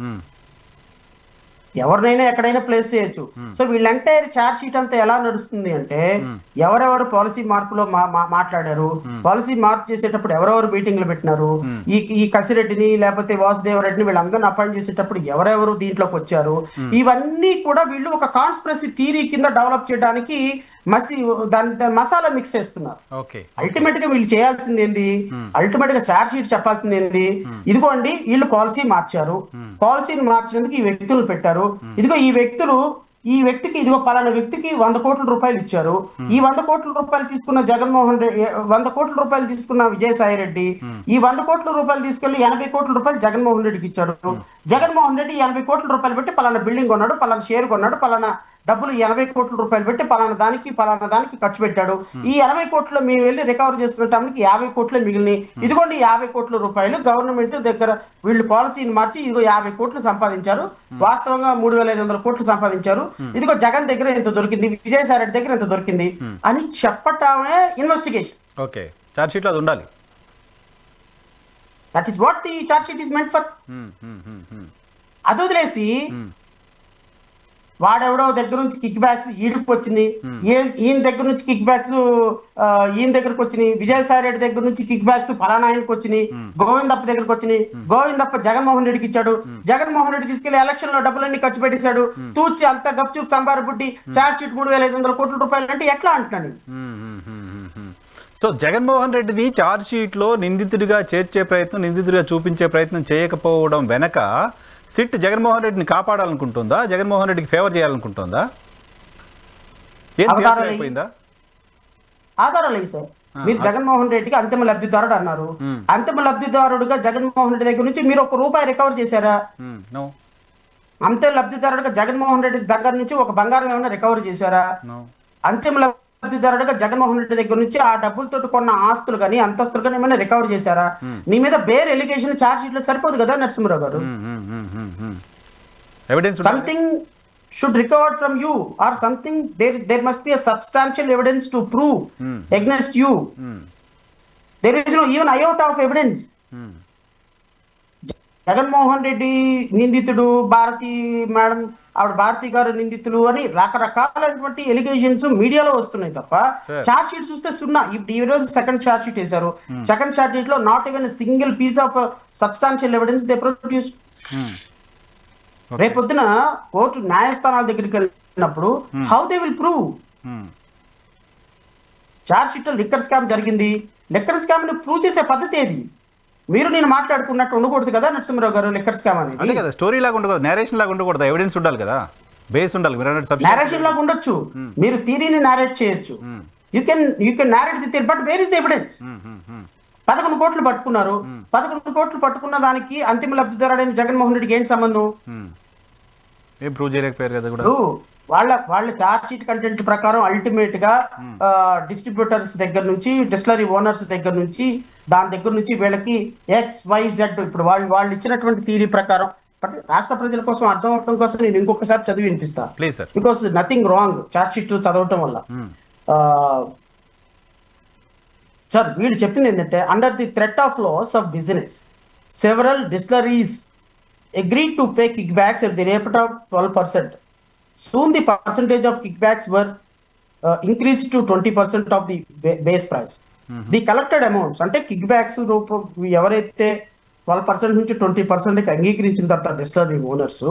ఎవరినైనా ఎక్కడైనా ప్లేస్ చేయొచ్చు. సో వీళ్ళ ఎంటైర్ ఛార్జ్ షీట్ అంతా ఎలా నడుస్తుంది అంటే ఎవరెవరు పాలసీ మార్పులో మాట్లాడారు, పాలసీ మార్పు చేసేటప్పుడు ఎవరెవరు మీటింగ్లు పెట్టినారు, ఈ కసిరెడ్డిని లేకపోతే వాసుదేవరెడ్డిని వీళ్ళందరిని అపాయింట్ చేసేటప్పుడు ఎవరెవరు దీంట్లోకి వచ్చారు, ఇవన్నీ కూడా వీళ్ళు ఒక కాన్స్పిరసీ థియరీ కింద డెవలప్ చేయడానికి దాని మసాలా మిక్స్ చేస్తున్నారు. అల్టిమేట్ గా వీళ్ళు చేయాల్సింది ఏంది, అల్టిమేట్ గా ఛార్జ్ షీట్ చెప్పాల్సింది ఏంది, ఇదిగోండి వీళ్ళు పాలసీ మార్చారు, పాలసీని మార్చినందుకు ఈ వ్యక్తులు పెట్టారు, ఇదిగో ఈ వ్యక్తికి ఇదిగో పలానా వ్యక్తికి 100 కోట్ల రూపాయలు ఇచ్చారు, ఈ 100 కోట్ల రూపాయలు తీసుకున్న జగన్మోహన్ రెడ్డి, 100 కోట్ల రూపాయలు తీసుకున్న విజయసాయి రెడ్డి ఈ 100 కోట్ల రూపాయలు తీసుకెళ్లి 80 కోట్ల రూపాయలు జగన్మోహన్ రెడ్డికి ఇచ్చాడు. జగన్మోహన్ రెడ్డి 80 కోట్ల రూపాయలు పెట్టి పలానా బిల్డింగ్ కొన్నాడు, పలానా షేర్ కొన్నాడు, పలానా డబ్బులు 80 కోట్ల రూపాయలు పెట్టి పలానా దానికి ఖర్చు పెట్టాడు. ఈ 80 కోట్లు మేము వెళ్ళి రికవర్ చేసుకునే టైంకి 50 కోట్లే మిగిలినాయి. ఇదిగోండి 50 కోట్ల రూపాయలు గవర్నమెంట్ దగ్గర వీళ్ళు పాలసీని మార్చి ఇదిగో 50 కోట్లు సంపాదించారు, వాస్తవంగా 3500 కోట్లు సంపాదించారు, ఇదిగో జగన్ దగ్గర ఎంత దొరికింది, విజయసాయి రెడ్డి దగ్గర ఎంత దొరికింది అని చెప్పటమే ఇన్వెస్టిగేషన్. ఓకే, ఛార్జ్ షీట్ లో అది ఉండాలి. That is what the charge sheet is meant for. అది వదిలేసి వాడెవడో దగ్గర నుంచి కిక్ బ్యాక్స్ ఈడికి వచ్చింది, ఈయన దగ్గర నుంచి కిక్ బ్యాక్స్ ఈయన దగ్గరకు వచ్చినాయి, విజయసాయి రెడ్డి దగ్గర నుంచి కిక్ బ్యాక్స్ ఫలానా ఆయనకు వచ్చినాయి, గోవిందప్ప దగ్గరకు వచ్చినాయి, గోవిందప్ప జగన్మోహన్ రెడ్డికి ఇచ్చాడు, జగన్మోహన్ రెడ్డి తీసుకెళ్లి ఎలక్షన్ లో డబ్బులన్నీ ఖర్చు పెట్టేశాడు, తూచి అంతా గప్చుప్ సంబారు బుడ్డి ఛార్జ్ షీట్ 3500 కోట్ల రూపాయలు అంటే ఎట్లా అంటున్నాను. సో జగన్మోహన్ రెడ్డిని ఛార్జ్ షీట్ లో నిందితుడిగా చేర్చే ప్రయత్నం, నిందితుడిగా చూపించే ప్రయత్నం చేయకపోవడం వెనక సిట్ జగన్మోహన్ రెడ్డిని కాపాడాలనుకుంటుందా, జగన్మోహన్ రెడ్డికి ఫేవర్ చేయాలనుకుంటుందా? ఆధారాలు సార్, మీరు జగన్మోహన్ రెడ్డికి అంతిమ లబ్ధిదారుడు అన్నారు, అంతిమ లబ్ధిదారుడుగా జగన్మోహన్ రెడ్డి దగ్గర నుంచి మీరు ₹1 రికవర్ చేశారా? అంతిమ లబ్ధిదారుడుగా జగన్మోహన్ రెడ్డి దగ్గర నుంచి ఒక బంగారం ఏమైనా రికవర్ చేశారా? అంతిమ లబ్ధిదారుడుగా జగన్మోహన్ రెడ్డి దగ్గర నుంచి ఆ డబ్బులతో కొన్న ఆస్తులు కానీ అంతస్తులు కానీ ఏమైనా రికవర్ చేశారా? నీ మీద బేర్ ఎలిగేషన్ ఛార్జ్ షీట్ లో సరిపోదు కదా నరసింహరావు గారు. Something should recover from you or something, there must be a substantial evidence to prove against you. There is no even iota of evidence. Jaganmohan Reddy నిందితుడు, భారతి మేడం ఆవిడ భారతి గారు నిందితులు అని రకరకాలైనటువంటి ఎలిగేషన్స్ మీడియాలో వస్తున్నాయి తప్ప ఛార్జ్ షీట్ చూస్తే సున్నా. ఇప్పుడు ఈ రోజు సెకండ్ ఛార్జ్ షీట్ వేశారు, సెకండ్ ఛార్జ్ షీట్ లో not even single piece of substantial evidence they produce. రేపొద్దున కోర్టు న్యాయస్థానాల దగ్గరికి వెళ్ళినప్పుడు how they will prove? Charge sheet లో లిక్కర్ స్కామ్ జరిగింది, లిక్కర్ స్కామ్ ని ప్రూవ్ చేసే పద్ధతి ఏది? మీరు నేను మాట్లాడుకున్నట్టు ఉండకూడదు కదా నరసింహరావు గారు. లిక్కర్ స్కామ్ అనేది కదా స్టోరీ లాగా ఉండకూడదు, నేరేషన్ లాగా ఉండకూడదు, ఎవిడెన్స్ ఉండాలి కదా, బేస్ ఉండాలి. నేరేషన్ లాగా ఉండొచ్చు, మీరు థియరీని నారేట్ చేయొచ్చు, you can narrate the theory, but where is the evidence? 11 కోట్లు పట్టుకున్నారు, 11 కోట్లు పట్టుకున్న దానికి అంతిమ లబ్ధిదారుడైన జగన్మోహన్ రెడ్డికి ఏంటి సంబంధం? ఏం ప్రూవ్ చేయలేకపోయారు కదా కూడా. వాళ్ళ ఛార్జ్ షీట్ కంటెంట్ ప్రకారం అల్టిమేట్ గా డిస్ట్రిబ్యూటర్స్ దగ్గర నుంచి, డిస్టిలరీ ఓనర్స్ దగ్గర నుంచి, దాని దగ్గర నుంచి వీళ్ళకి XYZ ఇప్పుడు వాళ్ళు ఇచ్చినటువంటి థియరీ ప్రకారం రాష్ట్ర ప్రజల కోసం అర్థం అవడం కోసం నేను ఇంకొకసారి చదివి వినిపిస్తా, because nothing wrong charge sheet చదవటం వల్ల. సార్ వీళ్ళు చెప్పింది ఏంటంటే, under the threat of loss of business several distilleries agreed to pay kickbacks at the rate of 12%. Soon the percentage of kickbacks were increased to 20% of the base price. The collected amounts, అంటే kickbacks ఎవరైతే 12% నుంచి 20% అంగీకరించిన తర్వాత distillery owners,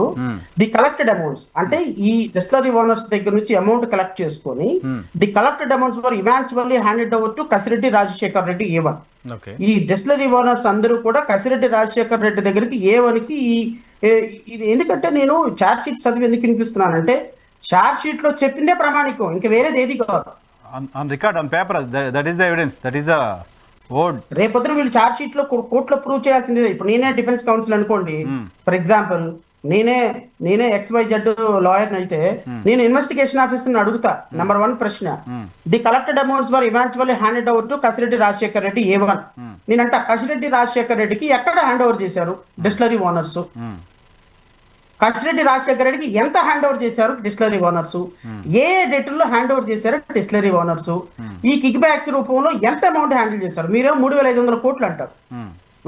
the collected amounts అంటే ఈ distillery owners దగ్గర నుంచి amount collect చేసుకొని the collected amounts were eventually handed over to Kasireddy Rajasekhar Reddy A1. ఈ డిస్టిలరీ ఓనర్స్ అందరూ కూడా కసిరెడ్డి రాజశేఖర్ రెడ్డి దగ్గరికి A1 కి ఎందుకంటే నేను ఛార్జ్ షీట్ చదివి ఎందుకు వినిపిస్తున్నానంటే, ఛార్జ్ షీట్ లో చెప్పిందే ప్రామాణికం, ఇంకా వేరేది ఏది కాదు. on record, on paper, that is the evidence, that is the word. రేపొద్దున వీళ్ళు ఛార్జ్ షీట్ లో కోర్టులో ప్రూవ్ చేయాల్సిందే. ఇప్పుడు నేనే డిఫెన్స్ కౌన్సిల్ అనుకోండి, ఫర్ ఎగ్జాంపుల్ నేనే XYZ లాయర్ అయితే నేను ఇన్వెస్టిగేషన్ ఆఫీసర్ అడుగుతా, నెంబర్ 1 ప్రశ్న, the collected amounts were eventually handed over to Kasireddy Rajasekhar Reddy A1. నేనంట కసిరెడ్డి రాజశేఖర్ రెడ్డికి ఎక్కడ హ్యాండ్ ఓవర్ చేశారు డిస్టిలరీ ఓనర్స్? కసిరెడ్డి రాజశేఖర్ రెడ్డికి ఎంత హ్యాండ్ ఓవర్ చేశారు డిస్టిలరీ ఓనర్స్? ఏ డేట్లో హ్యాండ్ ఓవర్ చేశారు డిస్టిలరీ ఓనర్స్? ఈ కిక్ బ్యాక్స్ రూపంలో ఎంత అమౌంట్ హ్యాండిల్ చేశారు? మీరేమో 3500 కోట్లు అంటారు.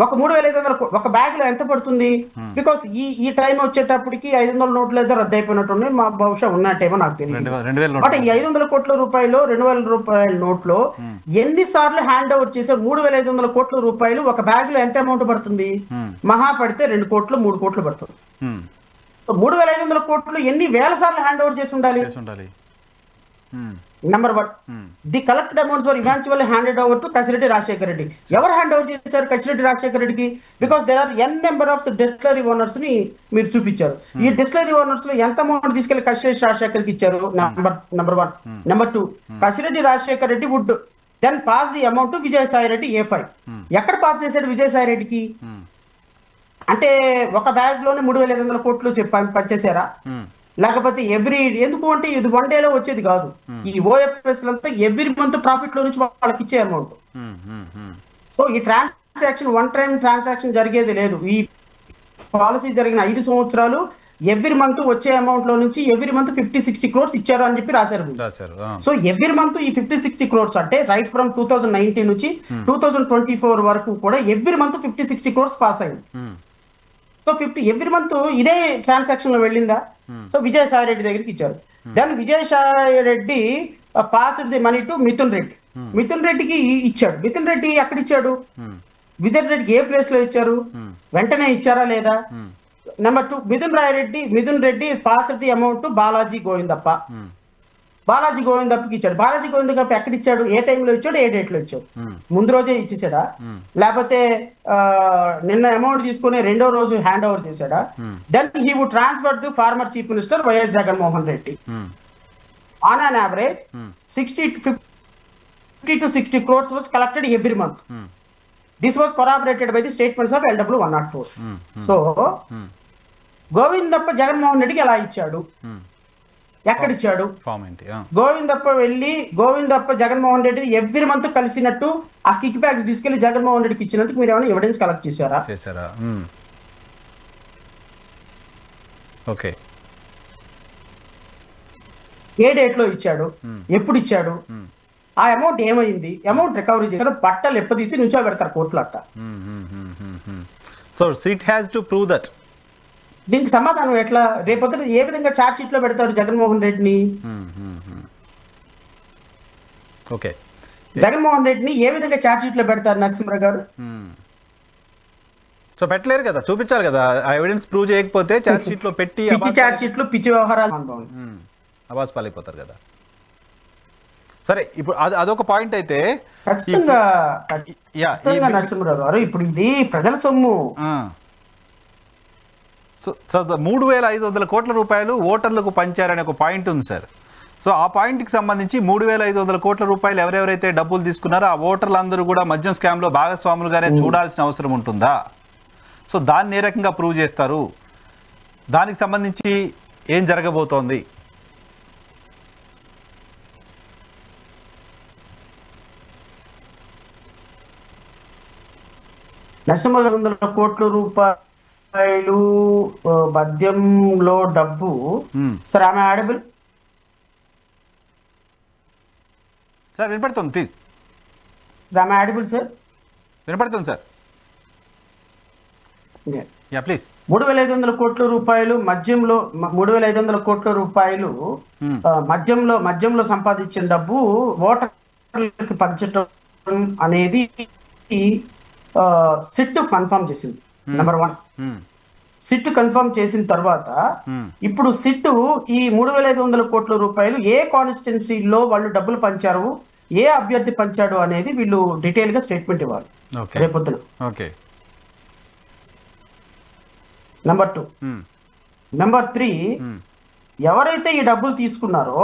ఒక 3,500 ఒక బ్యాగ్ లో ఎంత పడుతుంది? బికాస్ ఈ టైం వచ్చేటప్పటికి 500 నోట్లు అయితే రద్దు అయిపోయినట్టు మా బహుశా ఉన్నట్టేమో నాకు తెలియదు. బట్ ఈ 500 కోట్ల రూపాయలు 2,000 రూపాయల నోట్లో ఎన్నిసార్లు హ్యాండ్ ఓవర్ చేశారు? 3,500 కోట్ల రూపాయలు ఒక బ్యాగ్ లో ఎంత అమౌంట్ పడుతుంది? మహా పడితే 2 కోట్లు 3 కోట్లు పడుతుంది. 3,500 కోట్లు ఎన్ని వేల సార్లు హ్యాండ్ ఓవర్ చేసి ఉండాలి? Number 1, the collected amounts were eventually handed over to Kasireddy Rajasekhara Reddy. ఎవరు హ్యాండ్ ఓవర్ చేశారు కసిరెడ్డి రాజశేఖర రెడ్డికి? Because there are an number of distillery owners ని మీరు చూపించారు. ఈ డిస్టిలరీ ఓనర్స్ లో ఎంత అమౌంట్ తీసుకెళ్లి కసిరెడ్డి రాజశేఖర్కి ఇచ్చారు? Number 1. Number 2, Kasireddy Rajasekhara Reddy would then pass the amount to Vijayasai Reddy A5. ఎక్కడ పాస్ చేశాడు విజయసాయి రెడ్డికి? అంటే ఒక బ్యాగ్ లోనే 3,500 కోట్లు పనిచేశారా? లేకపోతే ఎందుకు అంటే ఇది 1 డేలో వచ్చేది కాదు. ఈ ఓఎఫ్ఎస్ అంతా ఎవ్రీ మంత్ ప్రాఫిట్ లో నుంచి వాళ్ళకి ఇచ్చే అమౌంట్. సో ఈ ట్రాన్సాక్షన్ 1 టైం ట్రాన్సాక్షన్ జరిగేది లేదు. ఈ పాలసీ జరిగిన 5 సంవత్సరాలు ఎవ్రీ మంత్ వచ్చే అమౌంట్ లో నుంచి ఎవ్రీ మంత్ 50-60 crores ఇచ్చారు అని చెప్పి రాశారు. సో ఎవ్రీ మంత్ ఈ 50-60 crores అంటే రైట్ ఫ్రమ్ 2019 నుంచి 2024 వరకు కూడా ఎవ్రీ మంత్ 50-60 crores పాస్ అయింది. సో 50 ఎవ్రీ మంత్ ఇదే ట్రాన్సాక్షన్ లో వెళ్ళిందా? సో విజయసాయి రెడ్డి దగ్గరికి ఇచ్చారు. Then Vijayasai Reddy passed the money to Mithun Reddy. Mithun రెడ్డికి ఇచ్చాడు. మిథున్ రెడ్డి ఎక్కడ ఇచ్చాడు? మిథున్ రెడ్డికి ఏ ప్లేస్ లో ఇచ్చారు? వెంటనే ఇచ్చారా లేదా? Number 2, Mithun Reddy passed the amount to Balaji Govindappa. Balaji గోవిందప్పకి ఇచ్చాడు. బాలాజీ గోవిందప్ప ఎక్కడ ఇచ్చాడు? ఏ టైంలో ఇచ్చాడు? ఏ డేట్ లో ఇచ్చాడు? ముందు రోజే ఇచ్చేసాడా? లేకపోతే నిన్న అమౌంట్ తీసుకుని 2వ రోజు హ్యాండ్ ఓవర్ చేశాడా? Then he would transfer the former chief minister Y S Jaganmohan Reddy. On an average 50-60 crores was collected every month. This was corroborated by the statements of LW 104. So Govindappa Jaganmohan రెడ్డికి ఎలా ఇచ్చాడు? ఎక్కడిచ్చాడు? గోవిందప్ప జగన్మోహన్ రెడ్డి ఎవ్రీ మంత్ కలిసినట్టు ఆ kick bags తీసుకెళ్లి జగన్మోహన్ రెడ్డికి ఇచ్చినట్టు మీరు ఏమైనా ఎవిడెన్స్ కలెక్ట్ చేశారా? ఓకే. ఏ డేట్ లో ఇచ్చాడు? ఎప్పుడు ఇచ్చాడు? ఆ అమౌంట్ ఏమైంది? అమౌంట్ రికవరీ చేశారు. బట్టలు ఎప్పదీసి నుంచో పెడతారు కోర్టులో అట్ట. So SIT has to prove that. దీనికి సమాధానం ఎట్లా? రేపొద్దున ఏ విధంగా ఛార్జ్ షీట్ లో పెడతారు జగన్మోహన్ రెడ్డిని? ఓకే, జగన్మోహన్ రెడ్డిని ఏ విధంగా ఛార్జ్ షీట్ లో పెడతారు నరసింహరావు గారు? సో పెట్టలేరు కదా, చూపించాలి కదా. ఆ ఎవిడెన్స్ ప్రూవ్ చేయకపోతే ఛార్జ్ షీట్ లో పెట్టి ఛార్జ్ షీట్లు పిచ్చి వ్యవహారాలు అబాస్ పాలైపోతారు కదా. సరే, ఇప్పుడు అదొక పాయింట్ అయితే ఖచ్చితంగా నరసింహరావు గారు, ఇప్పుడు ఇది ప్రజల సొమ్ము. సో 3,500 కోట్ల రూపాయలు ఓటర్లకు పంచారనే ఒక పాయింట్ ఉంది సార్. సో ఆ పాయింట్కి సంబంధించి 3,500 కోట్ల రూపాయలు ఎవరెవరైతే డబ్బులు తీసుకున్నారో ఆ ఓటర్లందరూ కూడా మద్యం స్కామ్లో భాగస్వాములుగానే చూడాల్సిన అవసరం ఉంటుందా? సో దాన్ని ఏ రకంగా ప్రూవ్ చేస్తారు? దానికి సంబంధించి ఏం జరగబోతోంది? నరసింహరావు 100 కోట్ల రూపాయలు మద్యంలో డబ్బు సార్ ఆమె ఆడబుల్ సార్ వినపడుతుంది ప్లీజ్. ఆమె ఆడబుల్ సార్ వినపడుతుంది సార్. Yeah please. 3,500 కోట్ల రూపాయలు మద్యంలో 3,500 కోట్ల రూపాయలు మద్యంలో సంపాదించిన డబ్బు ఓటర్లకి పంచడం అనేది సిట్ కన్ఫర్మ్ చేసింది. నెంబర్ 1, సిట్ కన్ఫర్మ్ చేసిన తర్వాత ఇప్పుడు సిట్ ఈ 3,500 కోట్ల రూపాయలు ఏ కాన్స్టిట్యున్సీలో వాళ్ళు డబ్బులు పంచారు, ఏ అభ్యర్థి పంచాడు అనేది వీళ్ళు డీటెయిల్ గా స్టేట్మెంట్ ఇవ్వాలి రేపొద్దున. నెంబర్ 2. నెంబర్ 3, ఎవరైతే ఈ డబ్బులు తీసుకున్నారో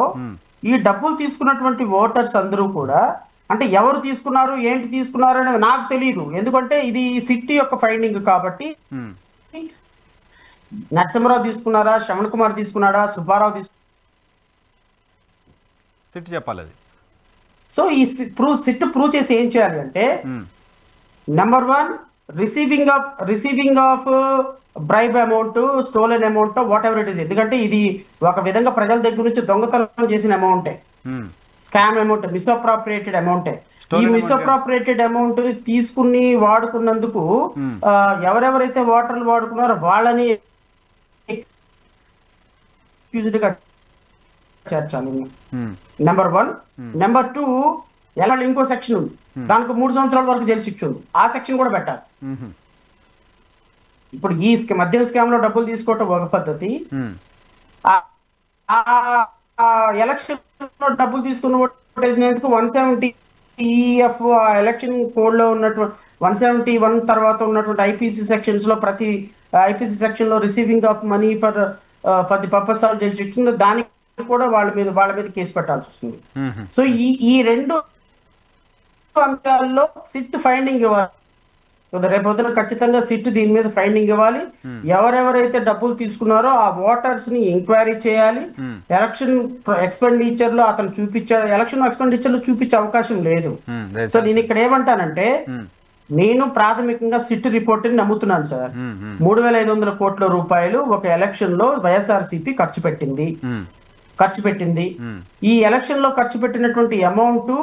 ఈ డబ్బులు తీసుకున్నటువంటి ఓటర్స్ అందరూ కూడా, అంటే ఎవరు తీసుకున్నారు ఏంటి తీసుకున్నారు అనేది నాకు తెలియదు, ఎందుకంటే ఇది సిటీ యొక్క ఫైండింగ్ కాబట్టి. నరసింహరావు తీసుకున్నారా, శ్రవణ్ కుమార్ తీసుకున్నాడా, సుబ్బారావు సిట్ చెప్పాలి అది. సో ఈ సిట్ ప్రూవ్ చేసి ఏం చేయాలి అంటే, number 1, receiving of bribe amount, stolen amount, what ever it is. ఎందుకంటే ఇది ఒక విధంగా ప్రజల దగ్గర నుంచి దొంగతనం చేసిన అమౌంటే, స్కామ్ అమౌంట్, మిస్అప్రాప్రియేటెడ్ అమౌంటే. ఈ మిస్అప్రాప్రియేటెడ్ అమౌంట్ ని తీసుకుని వాడుకున్నందుకు ఎవరెవరైతే ఓటర్లు వాడుకున్నారో వాళ్ళని చేర్చాలి. నెంబర్ 1. నెంబర్ 2, ఎలా ఇంకో సెక్షన్ ఉంది, దానికి 3 సంవత్సరాల వరకు జైలు శిక్ష ఉంది, ఆ సెక్షన్ కూడా పెట్టాలి. ఇప్పుడు ఈ మద్యం స్కామ్ లో డబ్బులు తీసుకోవటం ఒక పద్ధతి, ఎలక్షన్ లో డబ్బులు తీసుకున్న ఓటేసినందుకు 170 EF ఎలక్షన్ కోడ్ లో ఉన్నటువంటి 171 తర్వాత ఉన్నటువంటి ఐపీసీ సెక్షన్స్ లో ప్రతి ఐపీసీ సెక్షన్ లో receiving of money for the purpose of jail శిక్ష, దానికి కూడా వాళ్ళ మీద కేసు పెట్టాల్సి వస్తుంది. సో ఈ 2 అంశాల్లో సిట్ ఫైండింగ్ ఇవ్వాలి. రేపొద్దున ఖచ్చితంగా సిట్ దీని మీద ఫైండింగ్ ఇవ్వాలి. ఎవరెవరైతే డబ్బులు తీసుకున్నారో ఆ ఓటర్స్ ని ఎంక్వైరీ చేయాలి. ఎలక్షన్ ఎక్స్పెండిచర్ లో అతను చూపించాడు, ఎలక్షన్ ఎక్స్పెండిచర్ లో చూపించే అవకాశం లేదు. సో నేను ఇక్కడ ఏమంటానంటే, నేను ప్రాథమికంగా సిట్ రిపోర్ట్ ని నమ్ముతున్నాను సార్. 3,500 కోట్ల రూపాయలు ఒక ఎలక్షన్ లో వైఎస్ఆర్సీపీ ఖర్చు పెట్టింది. ఈ ఎలక్షన్ లో ఖర్చు పెట్టినటువంటి అమౌంట్